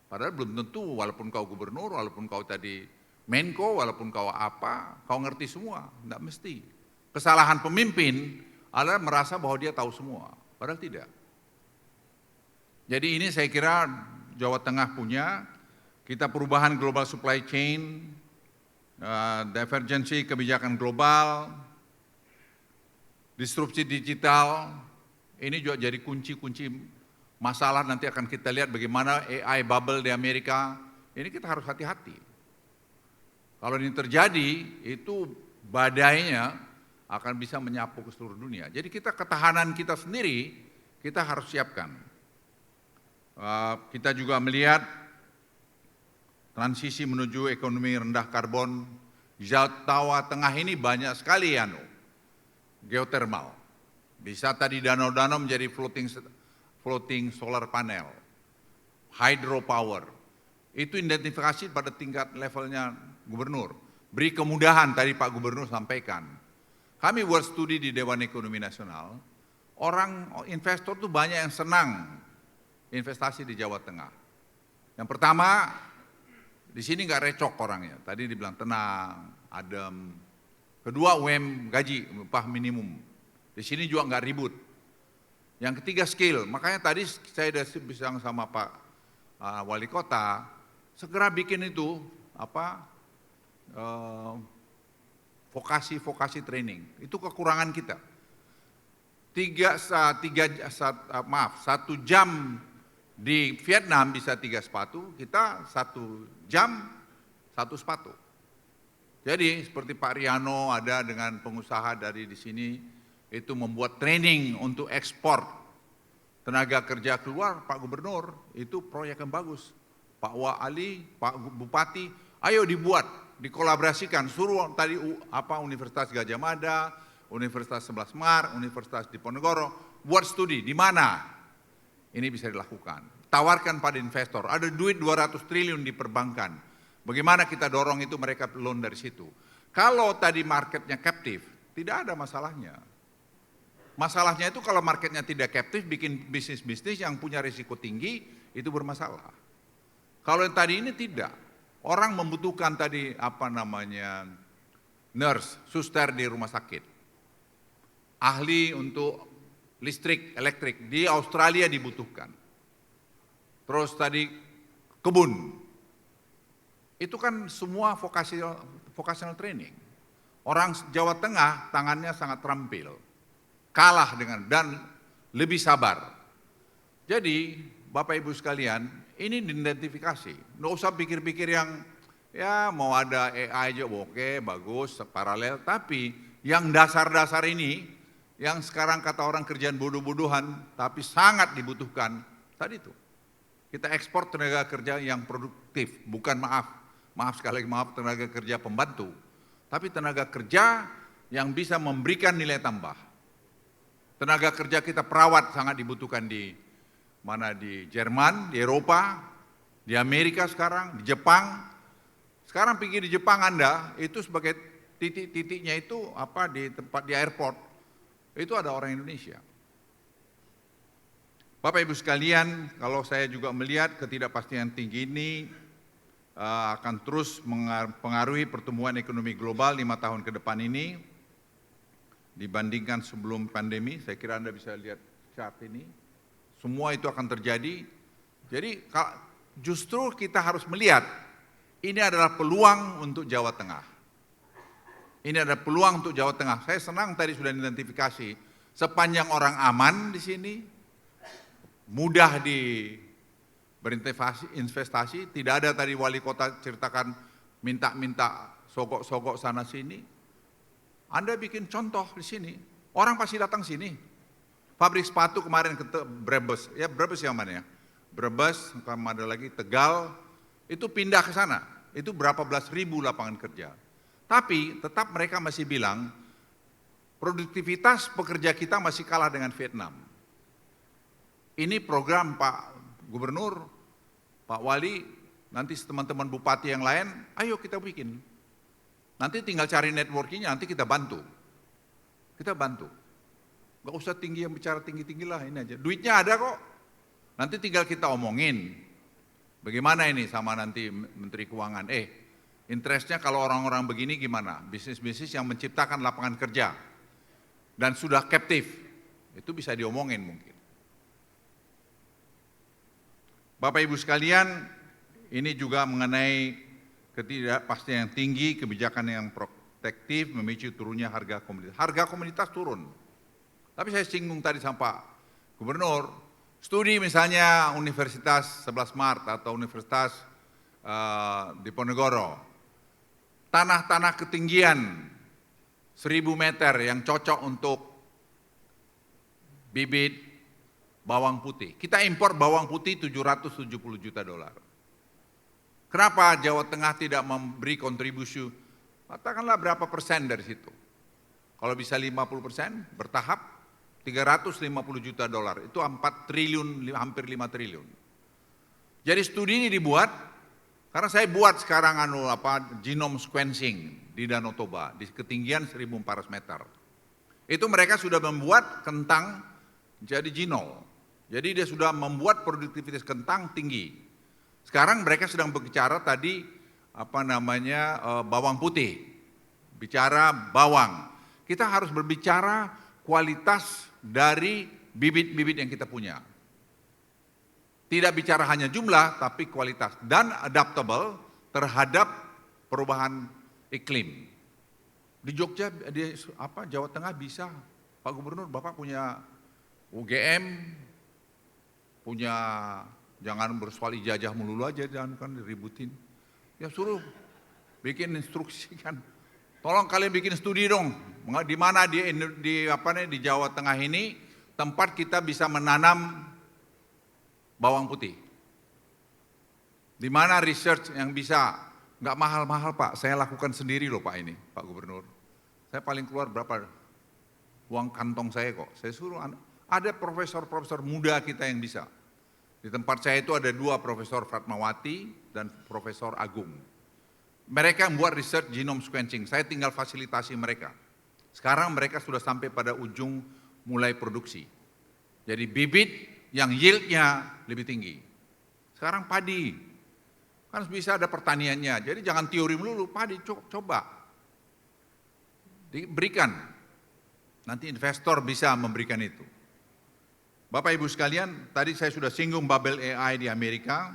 Padahal belum tentu, walaupun kau Gubernur, walaupun kau tadi Menko, walaupun kau apa, kau ngerti semua, enggak mesti. Kesalahan pemimpin adalah merasa bahwa dia tahu semua, padahal tidak. Jadi ini saya kira Jawa Tengah punya, kita perubahan global supply chain, divergensi kebijakan global, disrupsi digital, ini juga jadi kunci-kunci masalah. Nanti akan kita lihat bagaimana AI bubble di Amerika, ini kita harus hati-hati. Kalau ini terjadi, itu badainya akan bisa menyapu ke seluruh dunia. Jadi ketahanan kita sendiri, kita harus siapkan. Kita juga melihat transisi menuju ekonomi rendah karbon. Di Jawa Tengah ini banyak sekali geothermal. Bisa tadi danau-danau menjadi floating solar panel, hydropower. Itu identifikasi pada tingkat levelnya Gubernur. Beri kemudahan, tadi Pak Gubernur sampaikan. Kami buat studi di Dewan Ekonomi Nasional, investor tuh banyak yang senang investasi di Jawa Tengah. Yang pertama, di sini nggak recok orangnya. Tadi dibilang tenang, adem. Kedua, gaji, upah minimum. Di sini juga nggak ribut. Yang ketiga, skill. Makanya tadi saya sudah bilang sama Pak Wali Kota, segera bikin itu vokasi training. Itu kekurangan kita. 1 jam di Vietnam bisa 3 sepatu, kita 1 jam 1 sepatu. Jadi seperti Pak Riano ada dengan pengusaha dari di sini, itu membuat training untuk ekspor tenaga kerja keluar. Pak Gubernur, itu proyek yang bagus. Pak Wali, Pak Bupati, ayo dibuat, dikolaborasikan, suruh tadi Universitas Gadjah Mada, Universitas 11 Maret, Universitas Diponegoro, buat studi di mana ini bisa dilakukan. Tawarkan pada investor, ada duit 200 triliun di perbankan. Bagaimana kita dorong itu mereka loan dari situ. Kalau tadi marketnya captive, tidak ada masalahnya. Masalahnya itu kalau marketnya tidak captive, bikin bisnis-bisnis yang punya risiko tinggi, itu bermasalah. Kalau yang tadi ini tidak. Orang membutuhkan tadi nurse, suster di rumah sakit. Ahli untuk elektrik, di Australia dibutuhkan. Terus tadi kebun. Itu kan semua vocational training. Orang Jawa Tengah tangannya sangat terampil. Kalah dan lebih sabar. Jadi Bapak Ibu sekalian, ini diidentifikasi. Nggak usah pikir-pikir yang mau ada AI aja, oke, bagus, paralel. Tapi yang dasar-dasar ini, yang sekarang kata orang kerjaan bodoh-bodohan, tapi sangat dibutuhkan, tadi itu. Kita ekspor tenaga kerja yang produktif, bukan maaf sekali lagi, tenaga kerja pembantu. Tapi tenaga kerja yang bisa memberikan nilai tambah. Tenaga kerja kita perawat sangat dibutuhkan di Jerman, di Eropa, di Amerika sekarang, di Jepang. Sekarang pergi di Jepang Anda, itu sebagai titik-titiknya itu di tempat di airport, itu ada orang Indonesia. Bapak Ibu sekalian, kalau saya juga melihat ketidakpastian tinggi ini akan terus mempengaruhi pertumbuhan ekonomi global 5 tahun ke depan ini dibandingkan sebelum pandemi. Saya kira Anda bisa lihat chart ini. Semua itu akan terjadi. Jadi justru kita harus melihat ini adalah peluang untuk Jawa Tengah. Ini adalah peluang untuk Jawa Tengah. Saya senang tadi sudah identifikasi sepanjang orang aman di sini, mudah di berinvestasi, tidak ada tadi wali kota ceritakan minta-minta sogok-sogok sana sini. Anda bikin contoh di sini, orang pasti datang sini. Pabrik sepatu kemarin ke Brebes, ya Brebes yang mana ya? Brebes, ada lagi Tegal, itu pindah ke sana. Itu berapa belas ribu lapangan kerja. Tapi tetap mereka masih bilang, produktivitas pekerja kita masih kalah dengan Vietnam. Ini program Pak Gubernur, Pak Wali, nanti teman-teman bupati yang lain, ayo kita bikin. Nanti tinggal cari networkingnya, nanti kita bantu. Kita bantu. Gak usah tinggi yang bicara tinggi-tinggi lah, ini aja. Duitnya ada kok. Nanti tinggal kita omongin. Bagaimana ini sama nanti Menteri Keuangan. Interestnya kalau orang-orang begini gimana? Bisnis-bisnis yang menciptakan lapangan kerja. Dan sudah captive. Itu bisa diomongin mungkin. Bapak Ibu sekalian, ini juga mengenai ketidakpastian yang tinggi, kebijakan yang protektif memicu turunnya harga komoditas. Harga komoditas turun. Tapi saya singgung tadi sama Pak Gubernur, studi misalnya Universitas 11 Maret atau Universitas Diponegoro, tanah-tanah ketinggian 1000 meter yang cocok untuk bibit bawang putih. Kita impor bawang putih 770 juta dolar. Kenapa Jawa Tengah tidak memberi kontribusi? Katakanlah berapa persen dari situ. Kalau bisa 50%, bertahap 350 juta dolar. Itu 4 triliun, hampir 5 triliun. Jadi studi ini dibuat, karena saya buat sekarang genome sequencing di Danau Toba, di ketinggian 1400 meter. Itu mereka sudah membuat kentang jadi genol. Jadi dia sudah membuat produktivitas kentang tinggi. Sekarang mereka sedang berbicara tadi bawang putih, bicara bawang. Kita harus berbicara kualitas dari bibit-bibit yang kita punya. Tidak bicara hanya jumlah, tapi kualitas dan adaptable terhadap perubahan iklim. Di Jogja, di Jawa Tengah bisa, Pak Gubernur, Bapak punya UGM, punya. Jangan bersoal ijazah melulu aja, jangan kan diributin. Ya suruh bikin instruksi kan. Tolong kalian bikin studi dong. Di mana di Jawa Tengah ini tempat kita bisa menanam bawang putih. Di mana research yang bisa, nggak mahal-mahal Pak. Saya lakukan sendiri loh Pak ini, Pak Gubernur. Saya paling keluar berapa uang kantong saya kok. Saya suruh ada profesor-profesor muda kita yang bisa. Di tempat saya itu ada 2 Profesor Fatmawati dan Profesor Agung. Mereka membuat research genome sequencing, saya tinggal fasilitasi mereka. Sekarang mereka sudah sampai pada ujung mulai produksi. Jadi bibit yang yieldnya lebih tinggi. Sekarang padi, kan bisa ada pertaniannya, jadi jangan teori melulu, padi coba. Diberikan, nanti investor bisa memberikan itu. Bapak Ibu sekalian, tadi saya sudah singgung bubble AI di Amerika.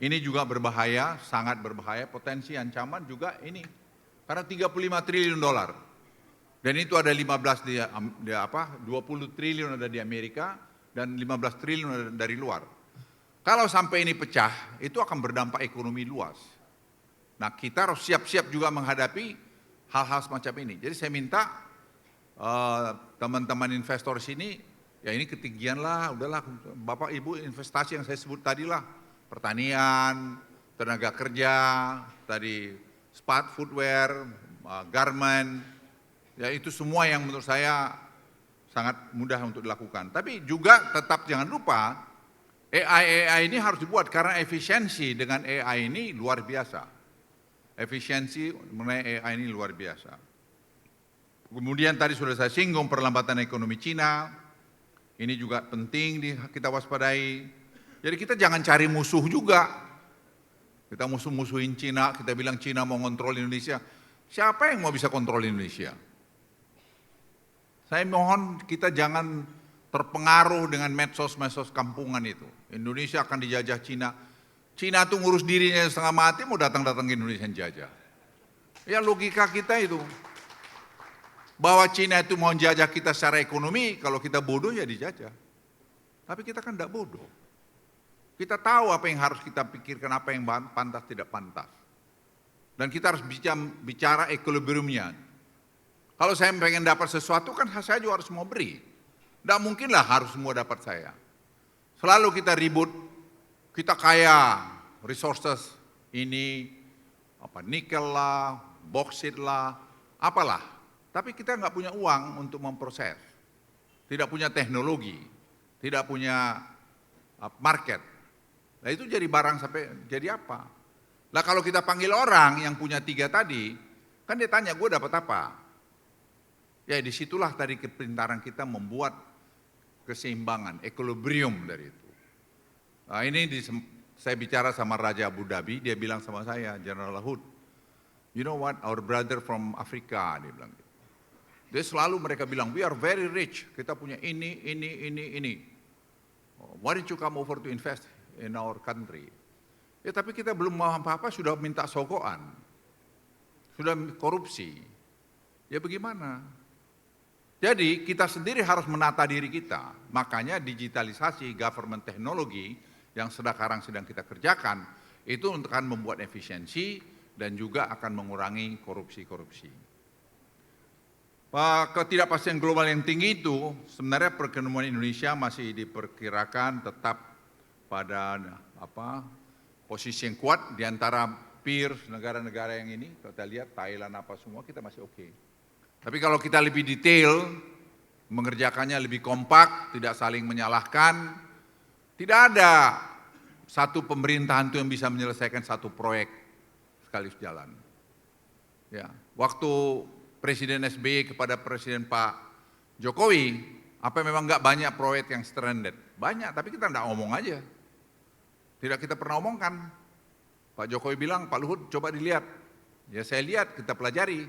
Ini juga berbahaya, sangat berbahaya, potensi ancaman juga ini. Karena 35 triliun dolar. Dan itu ada 15 20 triliun ada di Amerika dan 15 triliun ada dari luar. Kalau sampai ini pecah, itu akan berdampak ekonomi luas. Nah, kita harus siap-siap juga menghadapi hal-hal semacam ini. Jadi saya minta teman-teman investor sini, ya ini ketinggian lah, udahlah Bapak Ibu investasi yang saya sebut tadi lah, pertanian, tenaga kerja, tadi sepatu, footwear, garment, ya itu semua yang menurut saya sangat mudah untuk dilakukan. Tapi juga tetap jangan lupa, AI ini harus dibuat karena efisiensi dengan AI ini luar biasa. Efisiensi mengenai AI ini luar biasa. Kemudian tadi sudah saya singgung perlambatan ekonomi Cina. Ini juga penting kita waspadai. Jadi kita jangan cari musuh juga. Kita musuhin Cina, kita bilang Cina mau kontrol Indonesia. Siapa yang mau bisa kontrol Indonesia? Saya mohon kita jangan terpengaruh dengan medsos-medsos kampungan itu. Indonesia akan dijajah Cina. Cina tuh ngurus dirinya setengah mati mau datang-datang ke Indonesia jajah. Ya logika kita itu. Bahwa Cina itu mau jajah kita secara ekonomi, kalau kita bodoh ya dijajah. Tapi kita kan tidak bodoh. Kita tahu apa yang harus kita pikirkan, apa yang pantas, tidak pantas. Dan kita harus bicara equilibriumnya. Kalau saya pengen dapat sesuatu kan saya juga harus mau beri. Tidak mungkinlah harus semua dapat saya. Selalu kita ribut, kita kaya, resources ini, nikel lah, bauxite lah, apalah. Tapi kita nggak punya uang untuk memproses, tidak punya teknologi, tidak punya market. Nah itu jadi barang sampai jadi apa? Lah kalau kita panggil orang yang punya 3 tadi, kan dia tanya gue dapat apa? Ya disitulah tadi kepintaran kita membuat keseimbangan, equilibrium dari itu. Nah ini saya bicara sama Raja Abu Dhabi, dia bilang sama saya, General Lahoud, you know what, our brother from Africa, dia bilang. Dia selalu mereka bilang, we are very rich, kita punya ini. Why don't you come over to invest in our country? Ya tapi kita belum mau apa-apa, sudah minta sogokan, sudah korupsi. Ya bagaimana? Jadi kita sendiri harus menata diri kita. Makanya digitalisasi government teknologi yang sekarang sedang kita kerjakan, itu akan membuat efisiensi dan juga akan mengurangi korupsi-korupsi. Ketidakpastian global yang tinggi itu sebenarnya perekonomian Indonesia masih diperkirakan tetap pada posisi yang kuat di antara peers negara-negara yang ini. Kalau kita lihat Thailand apa semua kita masih oke. Tapi kalau kita lebih detail, mengerjakannya lebih kompak, tidak saling menyalahkan, tidak ada satu pemerintahan itu yang bisa menyelesaikan satu proyek sekaligus jalan. Ya, waktu Presiden SBY kepada Presiden Pak Jokowi, apa memang nggak banyak proyek yang stranded? Banyak, tapi kita nggak ngomong aja. Tidak kita pernah omongkan. Pak Jokowi bilang, Pak Luhut coba dilihat. Ya saya lihat, kita pelajari.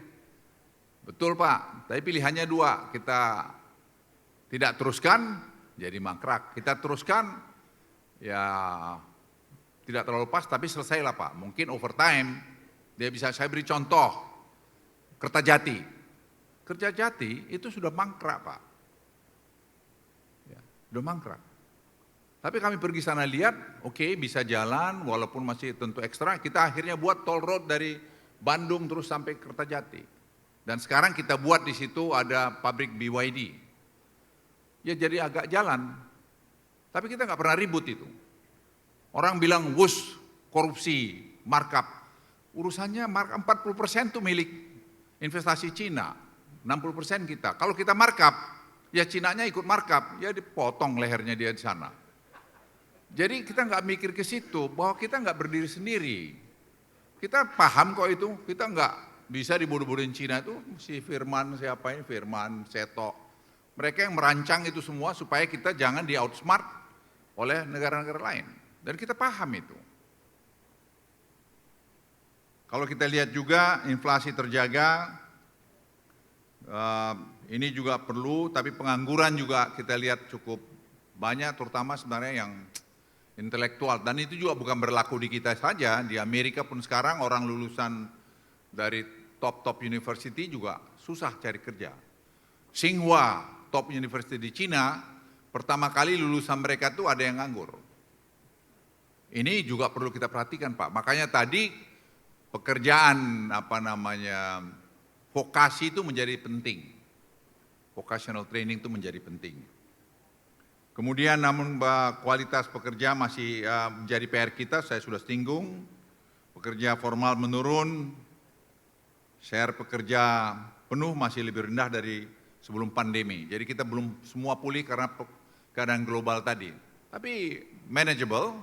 Betul Pak, tapi pilihannya 2. Kita tidak teruskan, jadi mangkrak. Kita teruskan, ya tidak terlalu pas, tapi selesailah Pak. Mungkin overtime, dia bisa, saya beri contoh. Kertajati. Kertajati itu sudah mangkrak Pak. Ya, sudah mangkrak. Tapi kami pergi sana lihat, oke, bisa jalan walaupun masih tentu ekstra. Kita akhirnya buat toll road dari Bandung terus sampai Kertajati. Dan sekarang kita buat di situ ada pabrik BYD. Ya jadi agak jalan. Tapi kita nggak pernah ribut itu. Orang bilang wus, korupsi, markup. Urusannya markup 40% itu milik investasi Cina, 60% kita. Kalau kita markup, ya Cinanya ikut markup, ya dipotong lehernya dia di sana. Jadi kita nggak mikir ke situ, bahwa kita nggak berdiri sendiri. Kita paham kok itu, kita nggak bisa dibodoh-bodohin Cina itu, si Firman, siapa ini, Firman, Seto. Mereka yang merancang itu semua supaya kita jangan di outsmart oleh negara-negara lain. Dan kita paham itu. Kalau kita lihat juga inflasi terjaga, ini juga perlu, tapi pengangguran juga kita lihat cukup banyak, terutama sebenarnya yang intelektual. Dan itu juga bukan berlaku di kita saja, di Amerika pun sekarang orang lulusan dari top university juga susah cari kerja. Tsinghua, top university di Cina, pertama kali lulusan mereka tuh ada yang nganggur. Ini juga perlu kita perhatikan Pak, makanya tadi pekerjaan vokasi itu menjadi penting. Vocational training itu menjadi penting. Kemudian namun kualitas pekerja masih menjadi PR kita, saya sudah singgung. Pekerja formal menurun, share pekerja penuh masih lebih rendah dari sebelum pandemi. Jadi kita belum semua pulih karena keadaan global tadi. Tapi manageable,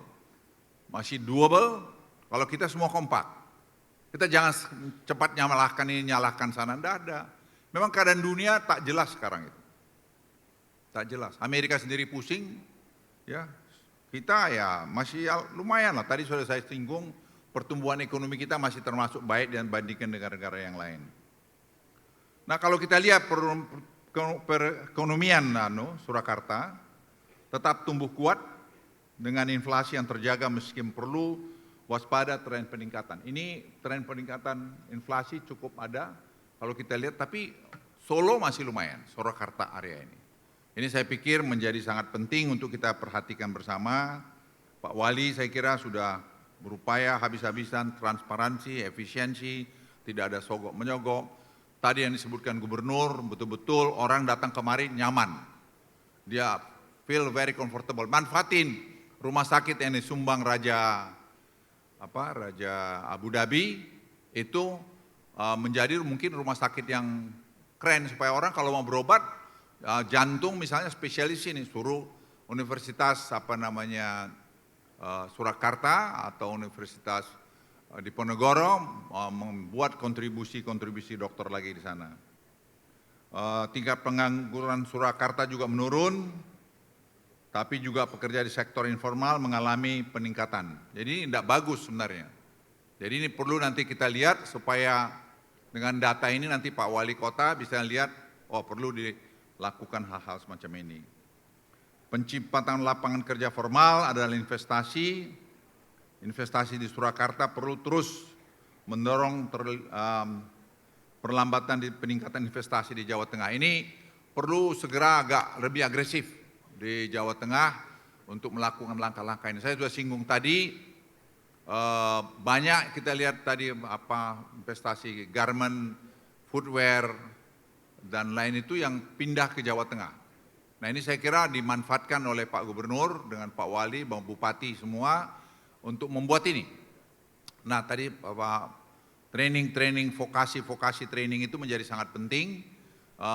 masih doable kalau kita semua kompak. Kita jangan cepat nyalahkan ini, nyalahkan sana, enggak ada. Memang keadaan dunia tak jelas sekarang itu. Tak jelas. Amerika sendiri pusing, ya. Kita ya masih lumayan lah. Tadi sudah saya singgung, pertumbuhan ekonomi kita masih termasuk baik dan bandingkan negara-negara yang lain. Nah kalau kita lihat perekonomian Surakarta tetap tumbuh kuat dengan inflasi yang terjaga meskipun perlu waspada tren peningkatan. Ini tren peningkatan inflasi cukup ada kalau kita lihat, tapi Solo masih lumayan, Surakarta area ini. Ini saya pikir menjadi sangat penting untuk kita perhatikan bersama. Pak Wali saya kira sudah berupaya habis-habisan, transparansi, efisiensi, tidak ada sogok menyogok. Tadi yang disebutkan gubernur, betul-betul orang datang kemari nyaman. Dia feel very comfortable. Manfaatin rumah sakit yang disumbang Raja Abu Dhabi itu menjadi mungkin rumah sakit yang keren supaya orang kalau mau berobat jantung misalnya spesialis ini suruh Universitas Surakarta atau Universitas Diponegoro membuat kontribusi dokter lagi di sana. Tingkat pengangguran Surakarta juga menurun, tapi juga pekerja di sektor informal mengalami peningkatan. Jadi tidak bagus sebenarnya. Jadi ini perlu nanti kita lihat supaya dengan data ini nanti Pak Wali Kota bisa lihat, oh perlu dilakukan hal-hal semacam ini. Penciptaan lapangan kerja formal adalah investasi. Investasi di Surakarta perlu terus mendorong perlambatan di peningkatan investasi di Jawa Tengah. Ini perlu segera agak lebih agresif di Jawa Tengah untuk melakukan langkah-langkah ini. Saya sudah singgung tadi, banyak kita lihat tadi investasi garment, footwear, dan lain itu yang pindah ke Jawa Tengah. Nah ini saya kira dimanfaatkan oleh Pak Gubernur dengan Pak Wali, Bang Bupati semua untuk membuat ini. Nah tadi training, vokasi training itu menjadi sangat penting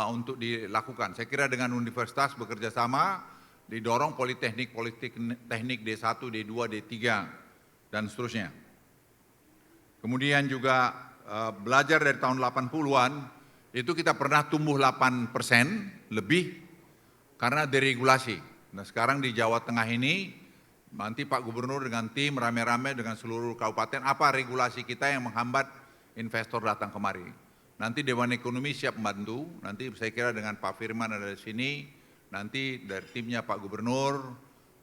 untuk dilakukan. Saya kira dengan universitas bekerja sama, didorong politeknik D1, D2, D3, dan seterusnya. Kemudian juga belajar dari tahun 80-an, itu kita pernah tumbuh 8% lebih karena deregulasi. Nah sekarang di Jawa Tengah ini, nanti Pak Gubernur dengan tim rame-rame dengan seluruh kabupaten, apa regulasi kita yang menghambat investor datang kemari. Nanti Dewan Ekonomi siap membantu, nanti saya kira dengan Pak Firman ada di sini, nanti dari timnya Pak Gubernur,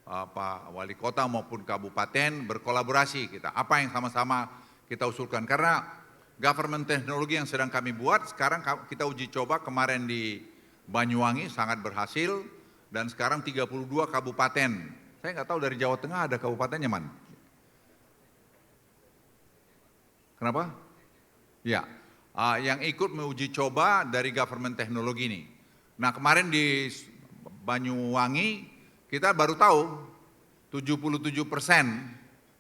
Pak Wali Kota maupun Kabupaten berkolaborasi kita. Apa yang sama-sama kita usulkan, karena government teknologi yang sedang kami buat, sekarang kita uji coba kemarin di Banyuwangi sangat berhasil, dan sekarang 32 kabupaten. Saya nggak tahu dari Jawa Tengah ada kabupatennya mana? Kenapa? Ya, yang ikut menguji coba dari government teknologi ini. Nah kemarin di Banyuwangi kita baru tahu 77%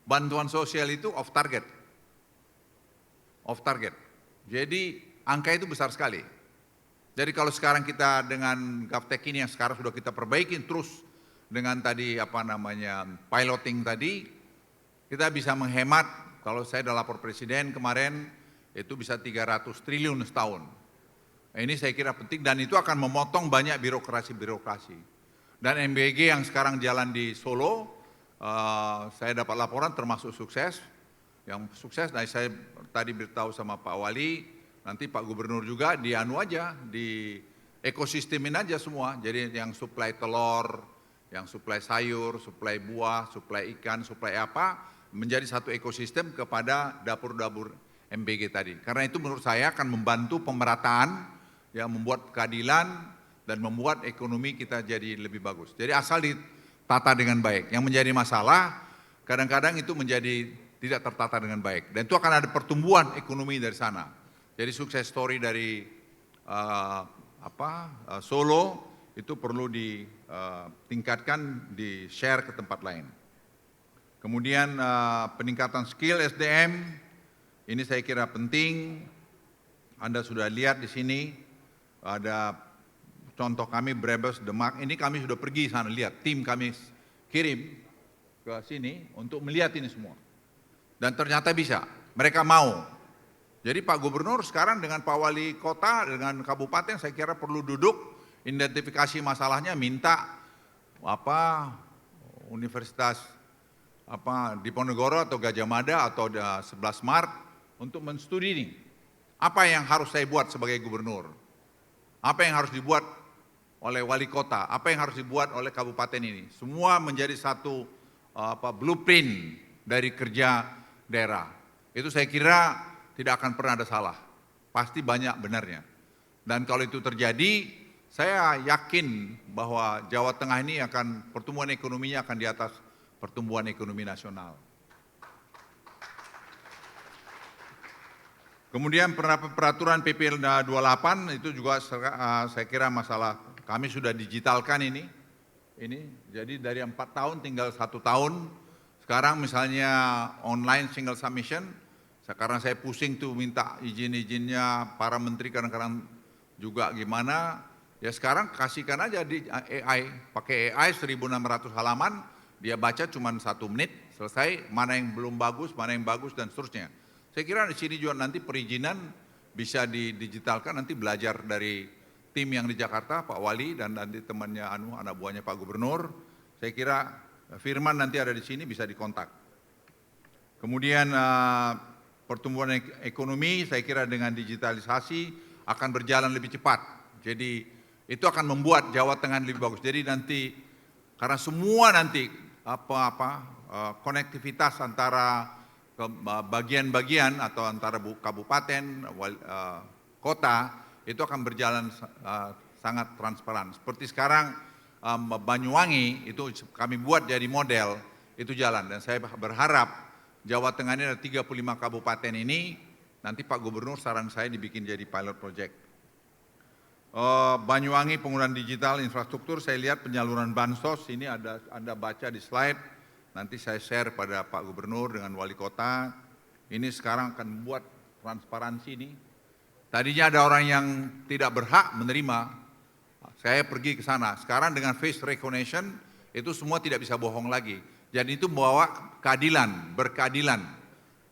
bantuan sosial itu off target. Jadi angka itu besar sekali. Jadi kalau sekarang kita dengan GovTech ini yang sekarang sudah kita perbaikin terus dengan tadi piloting tadi, kita bisa menghemat, kalau saya sudah lapor Presiden kemarin, itu bisa 300 triliun setahun. Nah, ini saya kira penting dan itu akan memotong banyak birokrasi. Dan MBG yang sekarang jalan di Solo, saya dapat laporan termasuk sukses. Yang sukses, nah saya tadi beritahu sama Pak Wali, nanti Pak Gubernur juga di ekosistemin aja semua. Jadi yang suplai telur, yang suplai sayur, suplai buah, suplai ikan, suplai apa, menjadi satu ekosistem kepada dapur-dapur MBG tadi. Karena itu menurut saya akan membantu pemerataan, yang membuat keadilan dan membuat ekonomi kita jadi lebih bagus. Jadi asal ditata dengan baik. Yang menjadi masalah kadang-kadang itu menjadi tidak tertata dengan baik. Dan itu akan ada pertumbuhan ekonomi dari sana. Jadi sukses story dari Solo itu perlu ditingkatkan, di-share ke tempat lain. Kemudian peningkatan skill SDM, ini saya kira penting. Anda sudah lihat di sini, ada contoh kami Brebes, Demak, ini kami sudah pergi sana lihat, tim kami kirim ke sini untuk melihat ini semua. Dan ternyata bisa, mereka mau. Jadi Pak Gubernur sekarang dengan Pak Wali Kota, dengan Kabupaten saya kira perlu duduk, identifikasi masalahnya, minta Universitas Diponegoro atau Gajah Mada atau 11 Maret untuk menstudi ini. Apa yang harus saya buat sebagai gubernur? Apa yang harus dibuat oleh wali kota? Apa yang harus dibuat oleh kabupaten ini? Semua menjadi satu blueprint dari kerja daerah. Itu saya kira tidak akan pernah ada salah, pasti banyak benarnya. Dan kalau itu terjadi, saya yakin bahwa Jawa Tengah ini pertumbuhan ekonominya akan di atas pertumbuhan ekonomi nasional. Kemudian peraturan PP 28 itu juga saya kira masalah, kami sudah digitalkan ini. Jadi dari 4 tahun tinggal 1 tahun. Sekarang misalnya online single submission, sekarang saya pusing tuh minta izin-izinnya para menteri kadang-kadang juga gimana. Ya sekarang kasihkan aja di AI, pakai AI 1.600 halaman, dia baca cuma 1 menit, selesai, mana yang belum bagus, mana yang bagus dan seterusnya. Saya kira di sini juga nanti perizinan bisa didigitalkan, nanti belajar dari tim yang di Jakarta, Pak Wali dan nanti temannya anak buahnya Pak Gubernur. Saya kira Firman nanti ada di sini bisa dikontak. Kemudian pertumbuhan ekonomi saya kira dengan digitalisasi akan berjalan lebih cepat. Jadi itu akan membuat Jawa Tengah lebih bagus. Jadi nanti karena semua nanti konektivitas antara bagian-bagian atau antara kabupaten, kota itu akan berjalan sangat transparan. Seperti sekarang Banyuwangi itu kami buat jadi model, itu jalan. Dan saya berharap Jawa Tengah ini ada 35 kabupaten ini, nanti Pak Gubernur saran saya dibikin jadi pilot project. Banyuwangi penggunaan digital infrastruktur, saya lihat penyaluran bansos, ini Anda baca di slide. Nanti saya share pada Pak Gubernur dengan Wali Kota, ini sekarang akan membuat transparansi ini. Tadinya ada orang yang tidak berhak menerima, saya pergi ke sana. Sekarang dengan face recognition, itu semua tidak bisa bohong lagi. Jadi itu membawa keadilan, berkeadilan.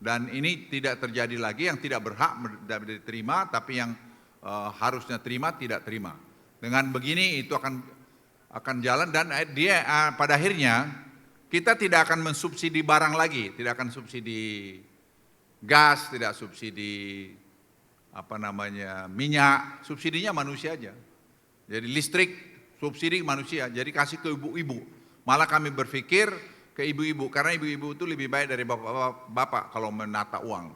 Dan ini tidak terjadi lagi, yang tidak berhak diterima, tapi yang harusnya terima, tidak terima. Dengan begini itu akan jalan dan dia pada akhirnya, kita tidak akan mensubsidi barang lagi, tidak akan subsidi gas, tidak subsidi minyak, subsidinya manusia aja. Jadi listrik, subsidi manusia, jadi kasih ke ibu-ibu. Malah kami berpikir ke ibu-ibu, karena ibu-ibu itu lebih baik dari bapak-bapak kalau menata uang.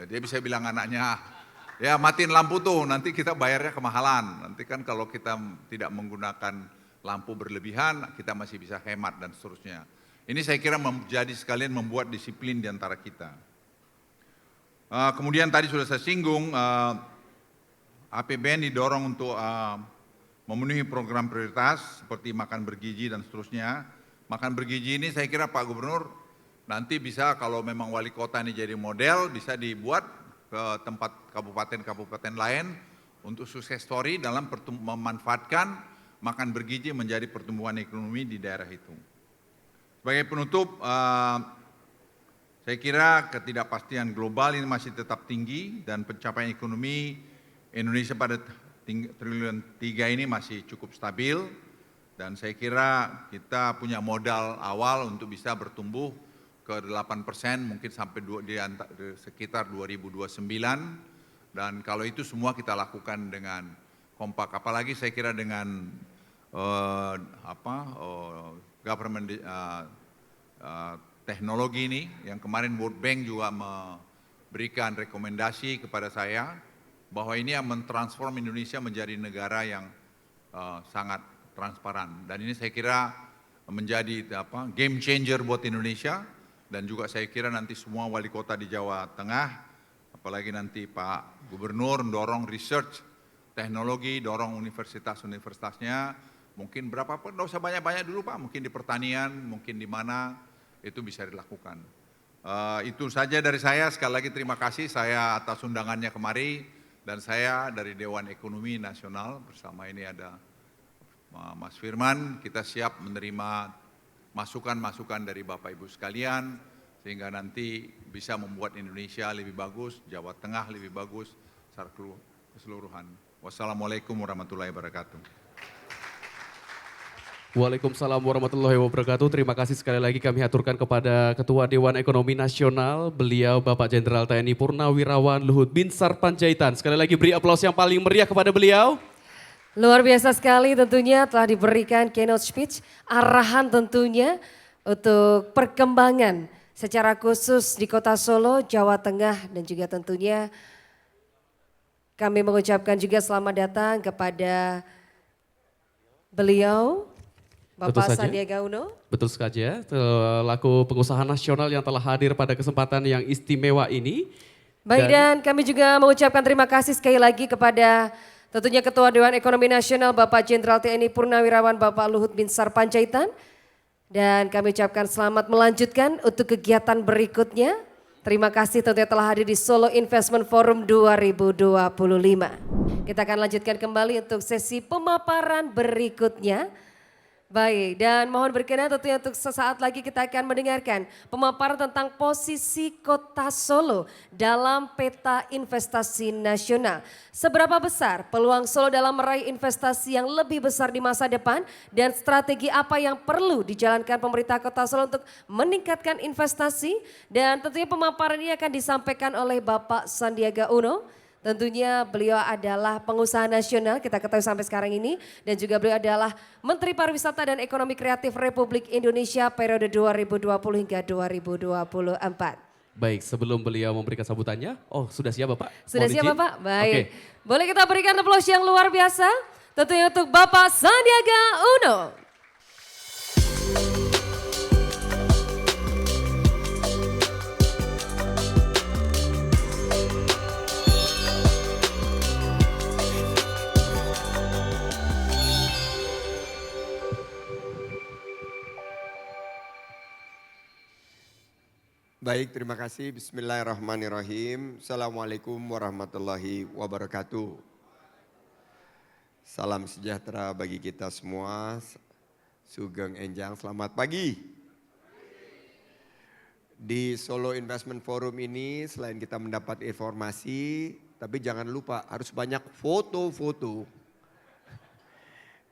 Dia bisa bilang anaknya, ya matiin lampu tuh, nanti kita bayarnya kemahalan. Nanti kan kalau kita tidak menggunakan lampu berlebihan, kita masih bisa hemat dan seterusnya. Ini saya kira menjadi sekalian membuat disiplin di antara kita. Kemudian tadi sudah saya singgung, APBN didorong untuk memenuhi program prioritas seperti makan bergizi dan seterusnya. Makan bergizi ini saya kira Pak Gubernur nanti bisa kalau memang wali kota ini jadi model, bisa dibuat ke tempat kabupaten-kabupaten lain untuk sukses story dalam memanfaatkan makan bergizi menjadi pertumbuhan ekonomi di daerah itu. Sebagai penutup, saya kira ketidakpastian global ini masih tetap tinggi dan pencapaian ekonomi Indonesia pada triliun 3 ini masih cukup stabil dan saya kira kita punya modal awal untuk bisa bertumbuh ke 8%, mungkin sampai di sekitar 2029 dan kalau itu semua kita lakukan dengan kompak, apalagi saya kira dengan government teknologi ini yang kemarin World Bank juga memberikan rekomendasi kepada saya bahwa ini yang mentransform Indonesia menjadi negara yang sangat transparan dan ini saya kira menjadi game changer buat Indonesia dan juga saya kira nanti semua wali kota di Jawa Tengah apalagi nanti Pak Gubernur mendorong research teknologi, dorong universitas-universitasnya, mungkin berapapun, tidak usah banyak-banyak dulu Pak, mungkin di pertanian, mungkin di mana, itu bisa dilakukan. Itu saja dari saya, sekali lagi terima kasih saya atas undangannya kemari, dan saya dari Dewan Ekonomi Nasional, bersama ini ada Mas Firman, kita siap menerima masukan-masukan dari Bapak Ibu sekalian, sehingga nanti bisa membuat Indonesia lebih bagus, Jawa Tengah lebih bagus, secara keseluruhan. Wassalamualaikum warahmatullahi wabarakatuh. Waalaikumsalam warahmatullahi wabarakatuh. Terima kasih sekali lagi kami aturkan kepada Ketua Dewan Ekonomi Nasional, beliau Bapak Jenderal TNI Purnawirawan Luhut Binsar Panjaitan. Sekali lagi beri aplaus yang paling meriah kepada beliau. Luar biasa sekali tentunya telah diberikan keynote speech, arahan tentunya untuk perkembangan secara khusus di Kota Solo, Jawa Tengah dan juga tentunya kami mengucapkan juga selamat datang kepada beliau, Tentu Bapak saja. Sandiaga Uno. Betul sekali ya, selaku pengusaha nasional yang telah hadir pada kesempatan yang istimewa ini. Baik, dan kami juga mengucapkan terima kasih sekali lagi kepada tentunya Ketua Dewan Ekonomi Nasional Bapak Jenderal TNI Purnawirawan Bapak Luhut Binsar Panjaitan. Dan kami ucapkan selamat melanjutkan untuk kegiatan berikutnya. Terima kasih tentunya telah hadir di Solo Investment Forum 2025. Kita akan lanjutkan kembali untuk sesi pemaparan berikutnya. Baik, dan mohon berkenan tentunya untuk sesaat lagi kita akan mendengarkan pemaparan tentang posisi Kota Solo dalam peta investasi nasional. Seberapa besar peluang Solo dalam meraih investasi yang lebih besar di masa depan dan strategi apa yang perlu dijalankan pemerintah Kota Solo untuk meningkatkan investasi, dan tentunya pemaparan ini akan disampaikan oleh Bapak Sandiaga Uno. Tentunya beliau adalah pengusaha nasional, kita ketahui sampai sekarang ini, dan juga beliau adalah Menteri Pariwisata dan Ekonomi Kreatif Republik Indonesia periode 2020 hingga 2024. Baik, sebelum beliau memberikan sambutannya, sudah siap Bapak? Sudah Mohon siap izin? Bapak? Baik. Oke. Boleh kita berikan aplaus yang luar biasa tentunya untuk Bapak Sandiaga Uno. Baik, terima kasih. Bismillahirrahmanirrahim. Assalamualaikum warahmatullahi wabarakatuh. Salam sejahtera bagi kita semua. Sugeng Enjang, selamat pagi. Di Solo Investment Forum ini selain kita mendapat informasi, tapi jangan lupa harus banyak foto-foto.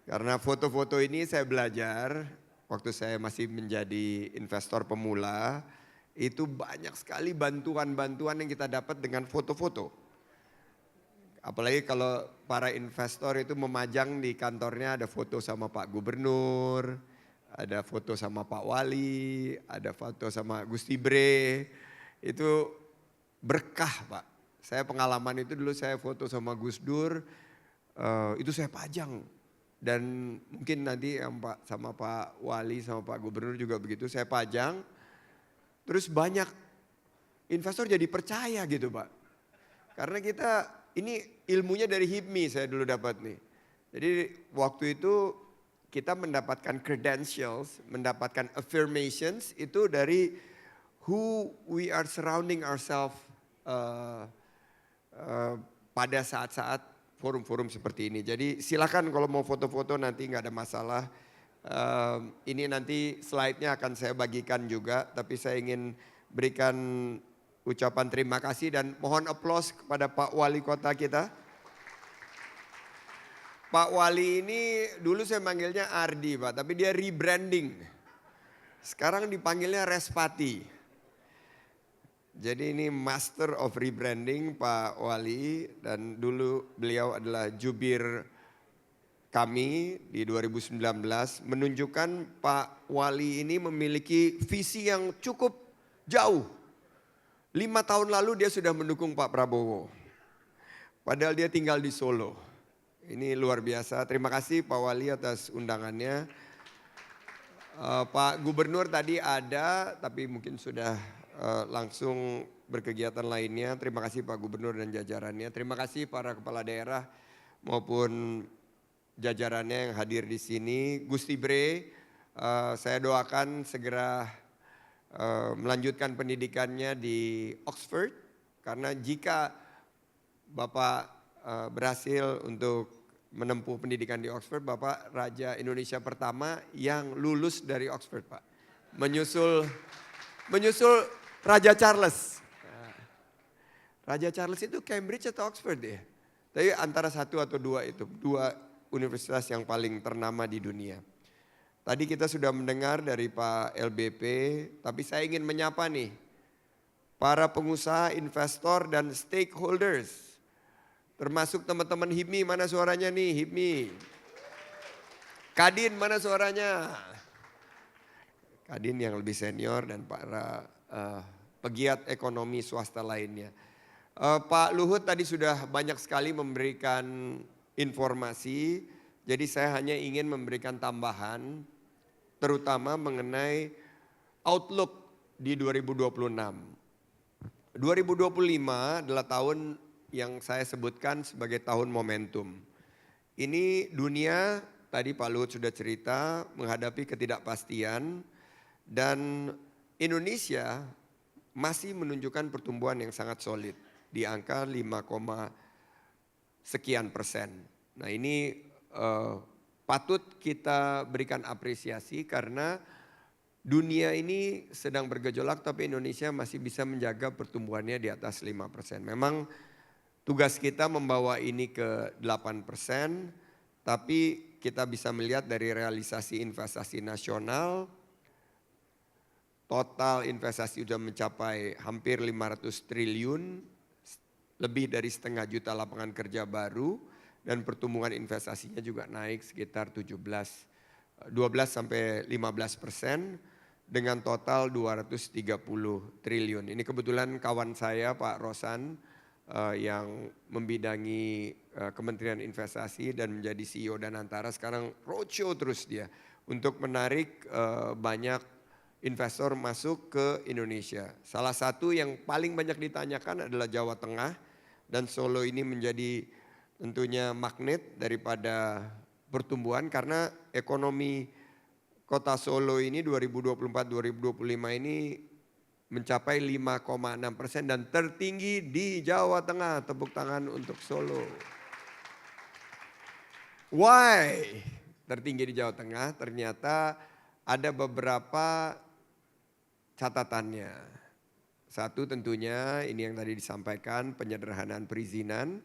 Karena foto-foto ini saya belajar waktu saya masih menjadi investor pemula. Itu banyak sekali bantuan-bantuan yang kita dapat dengan foto-foto. Apalagi kalau para investor itu memajang di kantornya ada foto sama Pak Gubernur, ada foto sama Pak Wali, ada foto sama Gusti Bre. Itu berkah Pak. Saya pengalaman itu dulu saya foto sama Gus Dur, itu saya pajang. Dan mungkin nanti yang sama Pak Wali sama Pak Gubernur juga begitu, saya pajang. Terus banyak investor jadi percaya gitu Pak. Karena kita ini ilmunya dari HIPMI saya dulu dapat nih. Jadi waktu itu kita mendapatkan credentials, mendapatkan affirmations itu dari who we are surrounding ourselves pada saat-saat forum-forum seperti ini. Jadi silakan kalau mau foto-foto nanti nggak ada masalah. Ini nanti slide-nya akan saya bagikan juga, tapi saya ingin berikan ucapan terima kasih dan mohon aplaus kepada Pak Wali Kota kita. Pak Wali ini dulu saya manggilnya Ardi Pak, tapi dia rebranding. Sekarang dipanggilnya Respati. Jadi ini Master of Rebranding Pak Wali, dan dulu beliau adalah jubir kami di 2019, menunjukkan Pak Wali ini memiliki visi yang cukup jauh. 5 tahun lalu dia sudah mendukung Pak Prabowo. Padahal dia tinggal di Solo. Ini luar biasa. Terima kasih Pak Wali atas undangannya. Pak Gubernur tadi ada, tapi mungkin sudah langsung berkegiatan lainnya. Terima kasih Pak Gubernur dan jajarannya. Terima kasih para kepala daerah maupun jajarannya yang hadir di sini. Gusti Bre, saya doakan segera melanjutkan pendidikannya di Oxford. Karena jika Bapak berhasil untuk menempuh pendidikan di Oxford, Bapak Raja Indonesia pertama yang lulus dari Oxford Pak. Menyusul Raja Charles. Raja Charles itu Cambridge atau Oxford ya? Tapi antara satu atau dua itu, dua universitas yang paling ternama di dunia. Tadi kita sudah mendengar dari Pak LBP, tapi saya ingin menyapa nih para pengusaha, investor dan stakeholders. Termasuk teman-teman HIPMI, mana suaranya nih HIPMI? Kadin mana suaranya? Kadin yang lebih senior dan para pegiat ekonomi swasta lainnya. Pak Luhut tadi sudah banyak sekali memberikan informasi, jadi saya hanya ingin memberikan tambahan terutama mengenai outlook di 2026. 2025 adalah tahun yang saya sebutkan sebagai tahun momentum. Ini dunia, tadi Pak Luhut sudah cerita, menghadapi ketidakpastian dan Indonesia masih menunjukkan pertumbuhan yang sangat solid di angka 5, sekian persen. Nah ini patut kita berikan apresiasi karena dunia ini sedang bergejolak tapi Indonesia masih bisa menjaga pertumbuhannya di atas 5%. Memang tugas kita membawa ini ke 8%, tapi kita bisa melihat dari realisasi investasi nasional, total investasi sudah mencapai hampir 500 triliun, lebih dari 0,5 juta lapangan kerja baru, dan pertumbuhan investasinya juga naik sekitar 12 sampai 15% dengan total 230 triliun. Ini kebetulan kawan saya Pak Rosan yang membidangi Kementerian Investasi dan menjadi CEO Danantara, sekarang roadshow terus dia untuk menarik banyak investor masuk ke Indonesia. Salah satu yang paling banyak ditanyakan adalah Jawa Tengah dan Solo ini menjadi tentunya magnet daripada pertumbuhan karena ekonomi Kota Solo ini 2024-2025 ini mencapai 5,6% dan tertinggi di Jawa Tengah. Tepuk tangan untuk Solo. Why? Tertinggi di Jawa Tengah, ternyata ada beberapa catatannya. Satu tentunya ini yang tadi disampaikan, penyederhanaan perizinan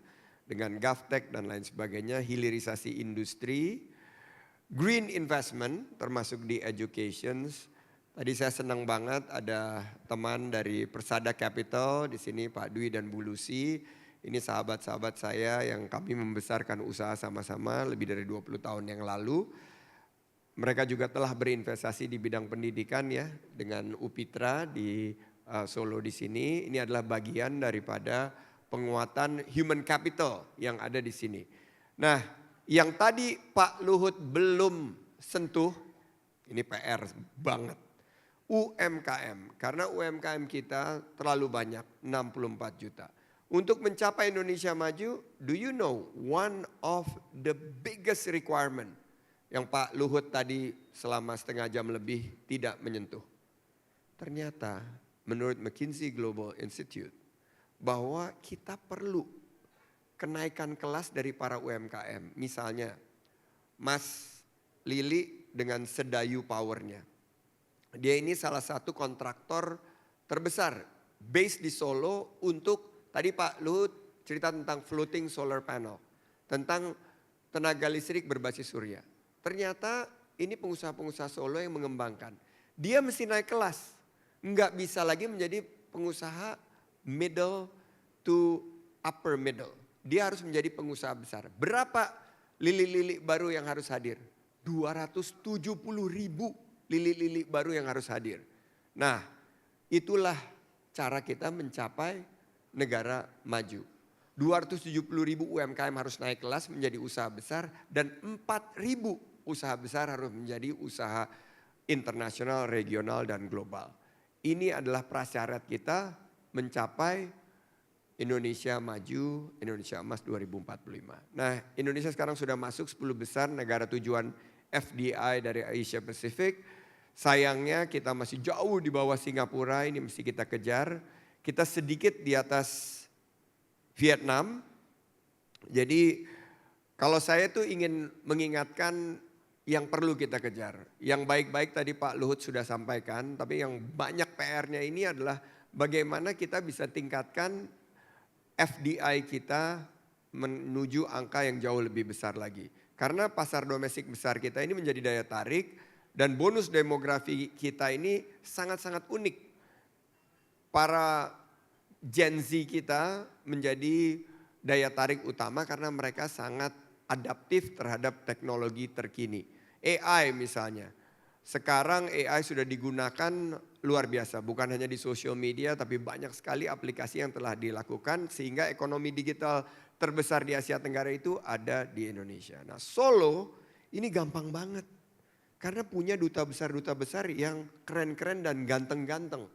dengan GovTech dan lain sebagainya, hilirisasi industri, green investment termasuk di education. Tadi saya senang banget ada teman dari Persada Capital di sini Pak Dwi dan Bu Lucy. Ini sahabat-sahabat saya yang kami membesarkan usaha sama-sama lebih dari 20 tahun yang lalu. Mereka juga telah berinvestasi di bidang pendidikan ya dengan UPITRA di Solo di sini. Ini adalah bagian daripada penguatan human capital yang ada di sini. Nah, yang tadi Pak Luhut belum sentuh, ini PR banget. UMKM, karena UMKM kita terlalu banyak, 64 juta. Untuk mencapai Indonesia maju, do you know one of the biggest requirement yang Pak Luhut tadi selama setengah jam lebih tidak menyentuh? Ternyata menurut McKinsey Global Institute bahwa kita perlu kenaikan kelas dari para UMKM. Misalnya Mas Lili dengan Sedayu Powernya. Dia ini salah satu kontraktor terbesar base di Solo untuk, tadi Pak Luhut cerita tentang floating solar panel. Tentang tenaga listrik berbasis surya. Ternyata ini pengusaha-pengusaha Solo yang mengembangkan. Dia mesti naik kelas. Enggak bisa lagi menjadi pengusaha middle to upper middle. Dia harus menjadi pengusaha besar. Berapa lili-lili baru yang harus hadir? 270.000 lili-lili baru yang harus hadir. Nah, itulah cara kita mencapai negara maju. 270.000 UMKM harus naik kelas menjadi usaha besar dan 4.000 usaha besar harus menjadi usaha internasional, regional dan global. Ini adalah prasyarat kita mencapai Indonesia maju, Indonesia emas 2045. Nah, Indonesia sekarang sudah masuk 10 besar negara tujuan FDI dari Asia Pasifik. Sayangnya kita masih jauh di bawah Singapura, ini mesti kita kejar. Kita sedikit di atas Vietnam. Jadi kalau saya tuh ingin mengingatkan yang perlu kita kejar. Yang baik-baik tadi Pak Luhut sudah sampaikan, tapi yang banyak PR-nya ini adalah bagaimana kita bisa tingkatkan FDI kita menuju angka yang jauh lebih besar lagi. Karena pasar domestik besar kita ini menjadi daya tarik dan bonus demografi kita ini sangat-sangat unik. Para Gen Z kita menjadi daya tarik utama karena mereka sangat adaptif terhadap teknologi terkini. AI misalnya. Sekarang AI sudah digunakan luar biasa, bukan hanya di sosial media tapi banyak sekali aplikasi yang telah dilakukan sehingga ekonomi digital terbesar di Asia Tenggara itu ada di Indonesia. Nah, Solo ini gampang banget karena punya duta besar yang keren-keren dan ganteng-ganteng.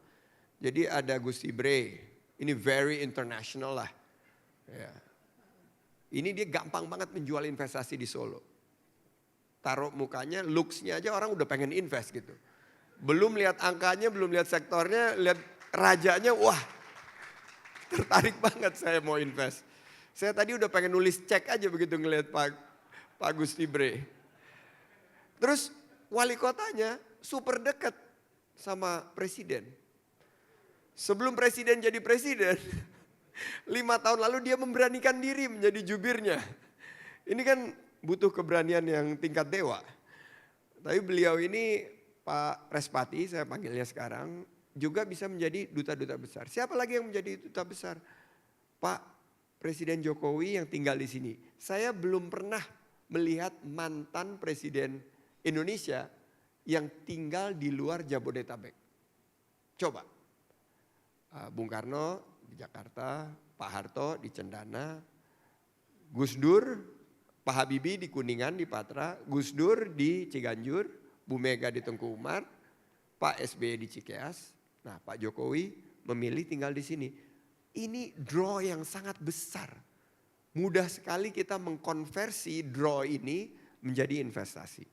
Jadi ada Gusti Bre, ini very international lah. Ya. Ini dia gampang banget menjual investasi di Solo. Taruh mukanya, looks-nya aja orang udah pengen invest gitu. Belum lihat angkanya, belum lihat sektornya, lihat rajanya, wah tertarik banget saya mau invest. Saya tadi udah pengen nulis cek aja begitu ngelihat Pak Gusti Bre. Terus wali kotanya super dekat sama presiden. Sebelum presiden jadi presiden, 5 tahun lalu dia memberanikan diri menjadi jubirnya. Ini kan butuh keberanian yang tingkat dewa. Tapi beliau ini Pak Respati, saya panggilnya sekarang, juga bisa menjadi duta-duta besar. Siapa lagi yang menjadi duta besar? Pak Presiden Jokowi yang tinggal di sini. Saya belum pernah melihat mantan presiden Indonesia yang tinggal di luar Jabodetabek. Coba. Bung Karno di Jakarta, Pak Harto di Cendana, Gus Dur, Pak Habibie di Kuningan di Patra, Gus Dur di Ciganjur, Bu Mega di Tengku Umar, Pak SBY di Cikeas. Nah, Pak Jokowi memilih tinggal di sini. Ini draw yang sangat besar. Mudah sekali kita mengkonversi draw ini menjadi investasi.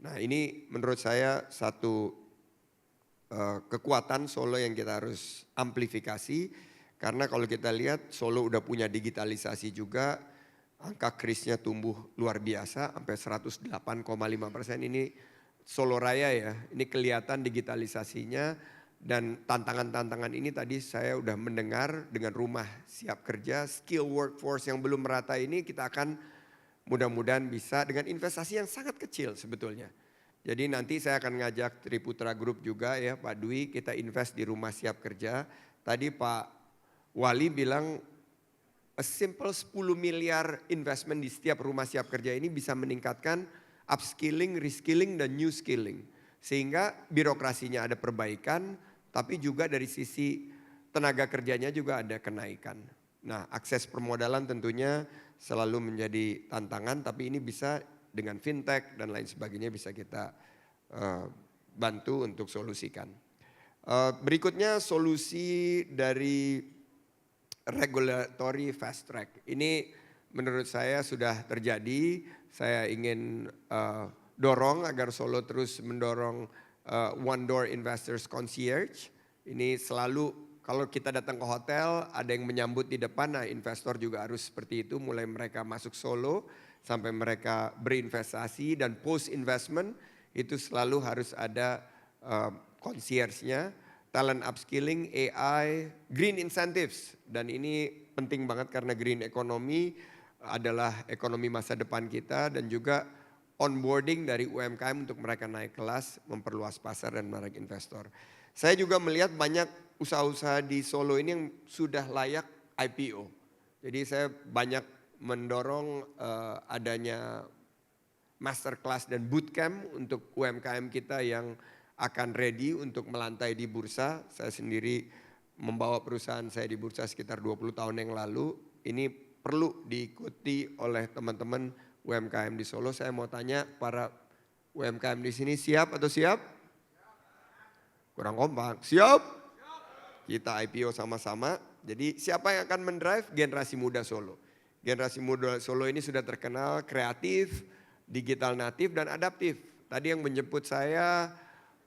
Nah, ini menurut saya satu kekuatan Solo yang kita harus amplifikasi. Karena kalau kita lihat Solo udah punya digitalisasi juga. Angka krisnya tumbuh luar biasa sampai 108,5%. Ini Solo Raya ya, ini kelihatan digitalisasinya dan tantangan-tantangan ini tadi saya udah mendengar dengan rumah siap kerja, skill workforce yang belum merata ini kita akan mudah-mudahan bisa dengan investasi yang sangat kecil sebetulnya. Jadi nanti saya akan ngajak Triputra Group juga ya Pak Dwi, kita invest di rumah siap kerja. Tadi Pak Wali bilang a simple 10 miliar investment di setiap rumah siap kerja ini bisa meningkatkan upskilling, reskilling, dan new skilling. Sehingga birokrasinya ada perbaikan, tapi juga dari sisi tenaga kerjanya juga ada kenaikan. Nah, akses permodalan tentunya selalu menjadi tantangan, tapi ini bisa dengan fintech dan lain sebagainya bisa kita bantu untuk solusikan. Berikutnya solusi dari regulatory fast track. Ini menurut saya sudah terjadi. Saya ingin dorong agar Solo terus mendorong One Door Investors Concierge. Ini selalu kalau kita datang ke hotel ada yang menyambut di depan. Nah, investor juga harus seperti itu. Mulai mereka masuk Solo sampai mereka berinvestasi dan post investment itu selalu harus ada concierge-nya. Talent upskilling, AI, green incentives. Dan ini penting banget karena green economy adalah ekonomi masa depan kita dan juga onboarding dari UMKM untuk mereka naik kelas, memperluas pasar dan menarik investor. Saya juga melihat banyak usaha-usaha di Solo ini yang sudah layak IPO. Jadi saya banyak mendorong adanya masterclass dan bootcamp untuk UMKM kita yang akan ready untuk melantai di bursa. Saya sendiri membawa perusahaan saya di bursa sekitar 20 tahun yang lalu. Ini perlu diikuti oleh teman-teman UMKM di Solo. Saya mau tanya para UMKM di sini siap atau siap? Kurang kompak. Siap? Kita IPO sama-sama. Jadi siapa yang akan mendrive? Generasi muda Solo. Generasi muda Solo ini sudah terkenal kreatif, digital natif dan adaptif. Tadi yang menjemput saya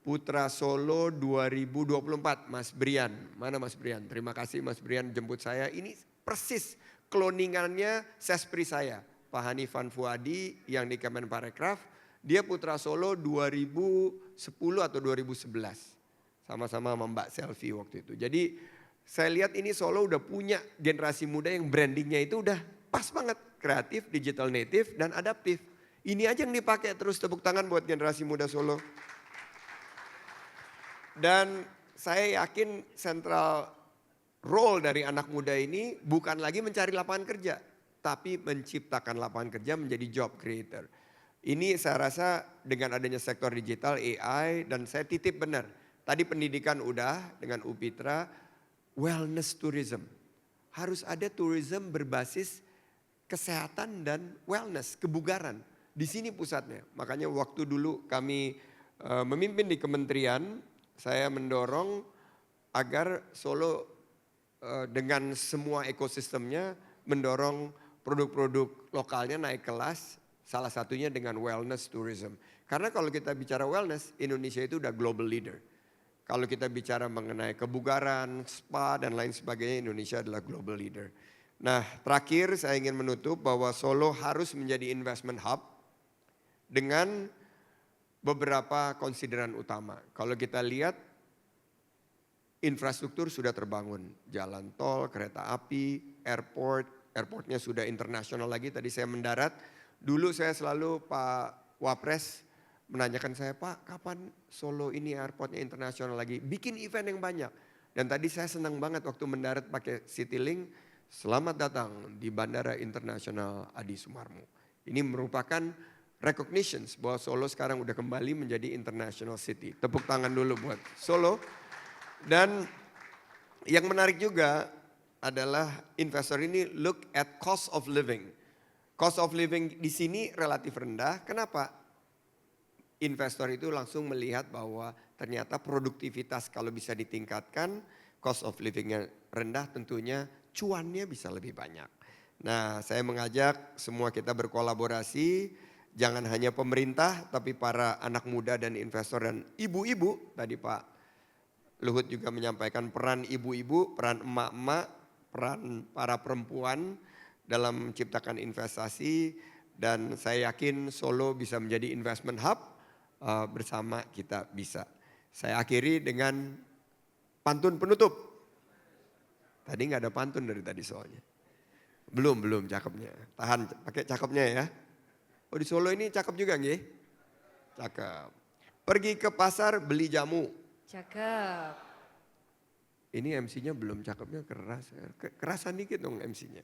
Putra Solo 2024, Mas Brian. Mana Mas Brian? Terima kasih Mas Brian jemput saya. Ini persis kloningannya sespri saya. Pak Hanifan Fuadi yang di Kemenparekraf. Dia Putra Solo 2010 atau 2011. Sama-sama sama Mbak Selfie waktu itu. Jadi saya lihat ini Solo udah punya generasi muda yang brandingnya itu udah pas banget. Kreatif, digital native, dan adaptif. Ini aja yang dipakai terus, tepuk tangan buat generasi muda Solo. Dan saya yakin central role dari anak muda ini bukan lagi mencari lapangan kerja. Tapi menciptakan lapangan kerja menjadi job creator. Ini saya rasa dengan adanya sektor digital, AI, dan saya titip benar. Tadi pendidikan udah dengan UPITRA, wellness tourism. Harus ada tourism berbasis kesehatan dan wellness, kebugaran. Di sini pusatnya. Makanya waktu dulu kami memimpin di kementerian, saya mendorong agar Solo dengan semua ekosistemnya mendorong produk-produk lokalnya naik kelas. Salah satunya dengan wellness tourism. Karena kalau kita bicara wellness, Indonesia itu udah global leader. Kalau kita bicara mengenai kebugaran, spa dan lain sebagainya, Indonesia adalah global leader. Nah, terakhir saya ingin menutup bahwa Solo harus menjadi investment hub dengan beberapa konsideran utama. Kalau kita lihat infrastruktur sudah terbangun, jalan tol, kereta api, airportnya sudah internasional lagi. Tadi saya mendarat. Dulu saya selalu Pak Wapres menanyakan saya, Pak kapan Solo ini airportnya internasional lagi? Bikin event yang banyak. Dan tadi saya senang banget waktu mendarat pakai Citylink. Selamat datang di Bandara Internasional Adi Sumarmo. Ini merupakan recognition bahwa Solo sekarang udah kembali menjadi international city. Tepuk tangan dulu buat Solo. Dan yang menarik juga adalah investor ini look at cost of living. Cost of living di sini relatif rendah. Kenapa? Investor itu langsung melihat bahwa ternyata produktivitas kalau bisa ditingkatkan, cost of livingnya rendah, tentunya cuannya bisa lebih banyak. Nah, saya mengajak semua kita berkolaborasi, jangan hanya pemerintah, tapi para anak muda dan investor dan ibu-ibu. Tadi Pak Luhut juga menyampaikan peran ibu-ibu, peran emak-emak, peran para perempuan dalam menciptakan investasi, dan saya yakin Solo bisa menjadi investment hub, bersama kita bisa. Saya akhiri dengan pantun penutup. Tadi nggak ada pantun dari tadi soalnya. Belum cakepnya. Tahan pakai cakepnya ya. Oh di Solo ini cakep juga nggih? Cakep. Pergi ke pasar beli jamu. Cakep. Ini MC-nya belum cakepnya, kerasan dikit dong MC-nya.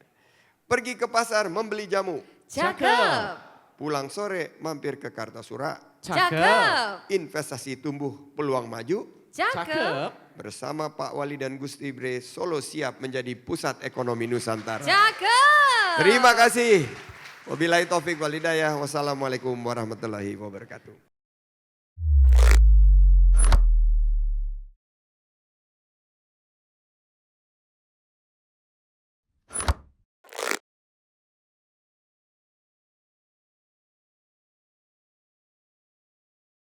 Pergi ke pasar membeli jamu. Cakep. Pulang sore mampir ke Kartasura. Cakep. Investasi tumbuh peluang maju. Cakep. Bersama Pak Wali dan Gus Ibre, Solo siap menjadi pusat ekonomi Nusantara. Cakep. Terima kasih. Wabillahi taufik wal hidayah. Wassalamualaikum warahmatullahi wabarakatuh.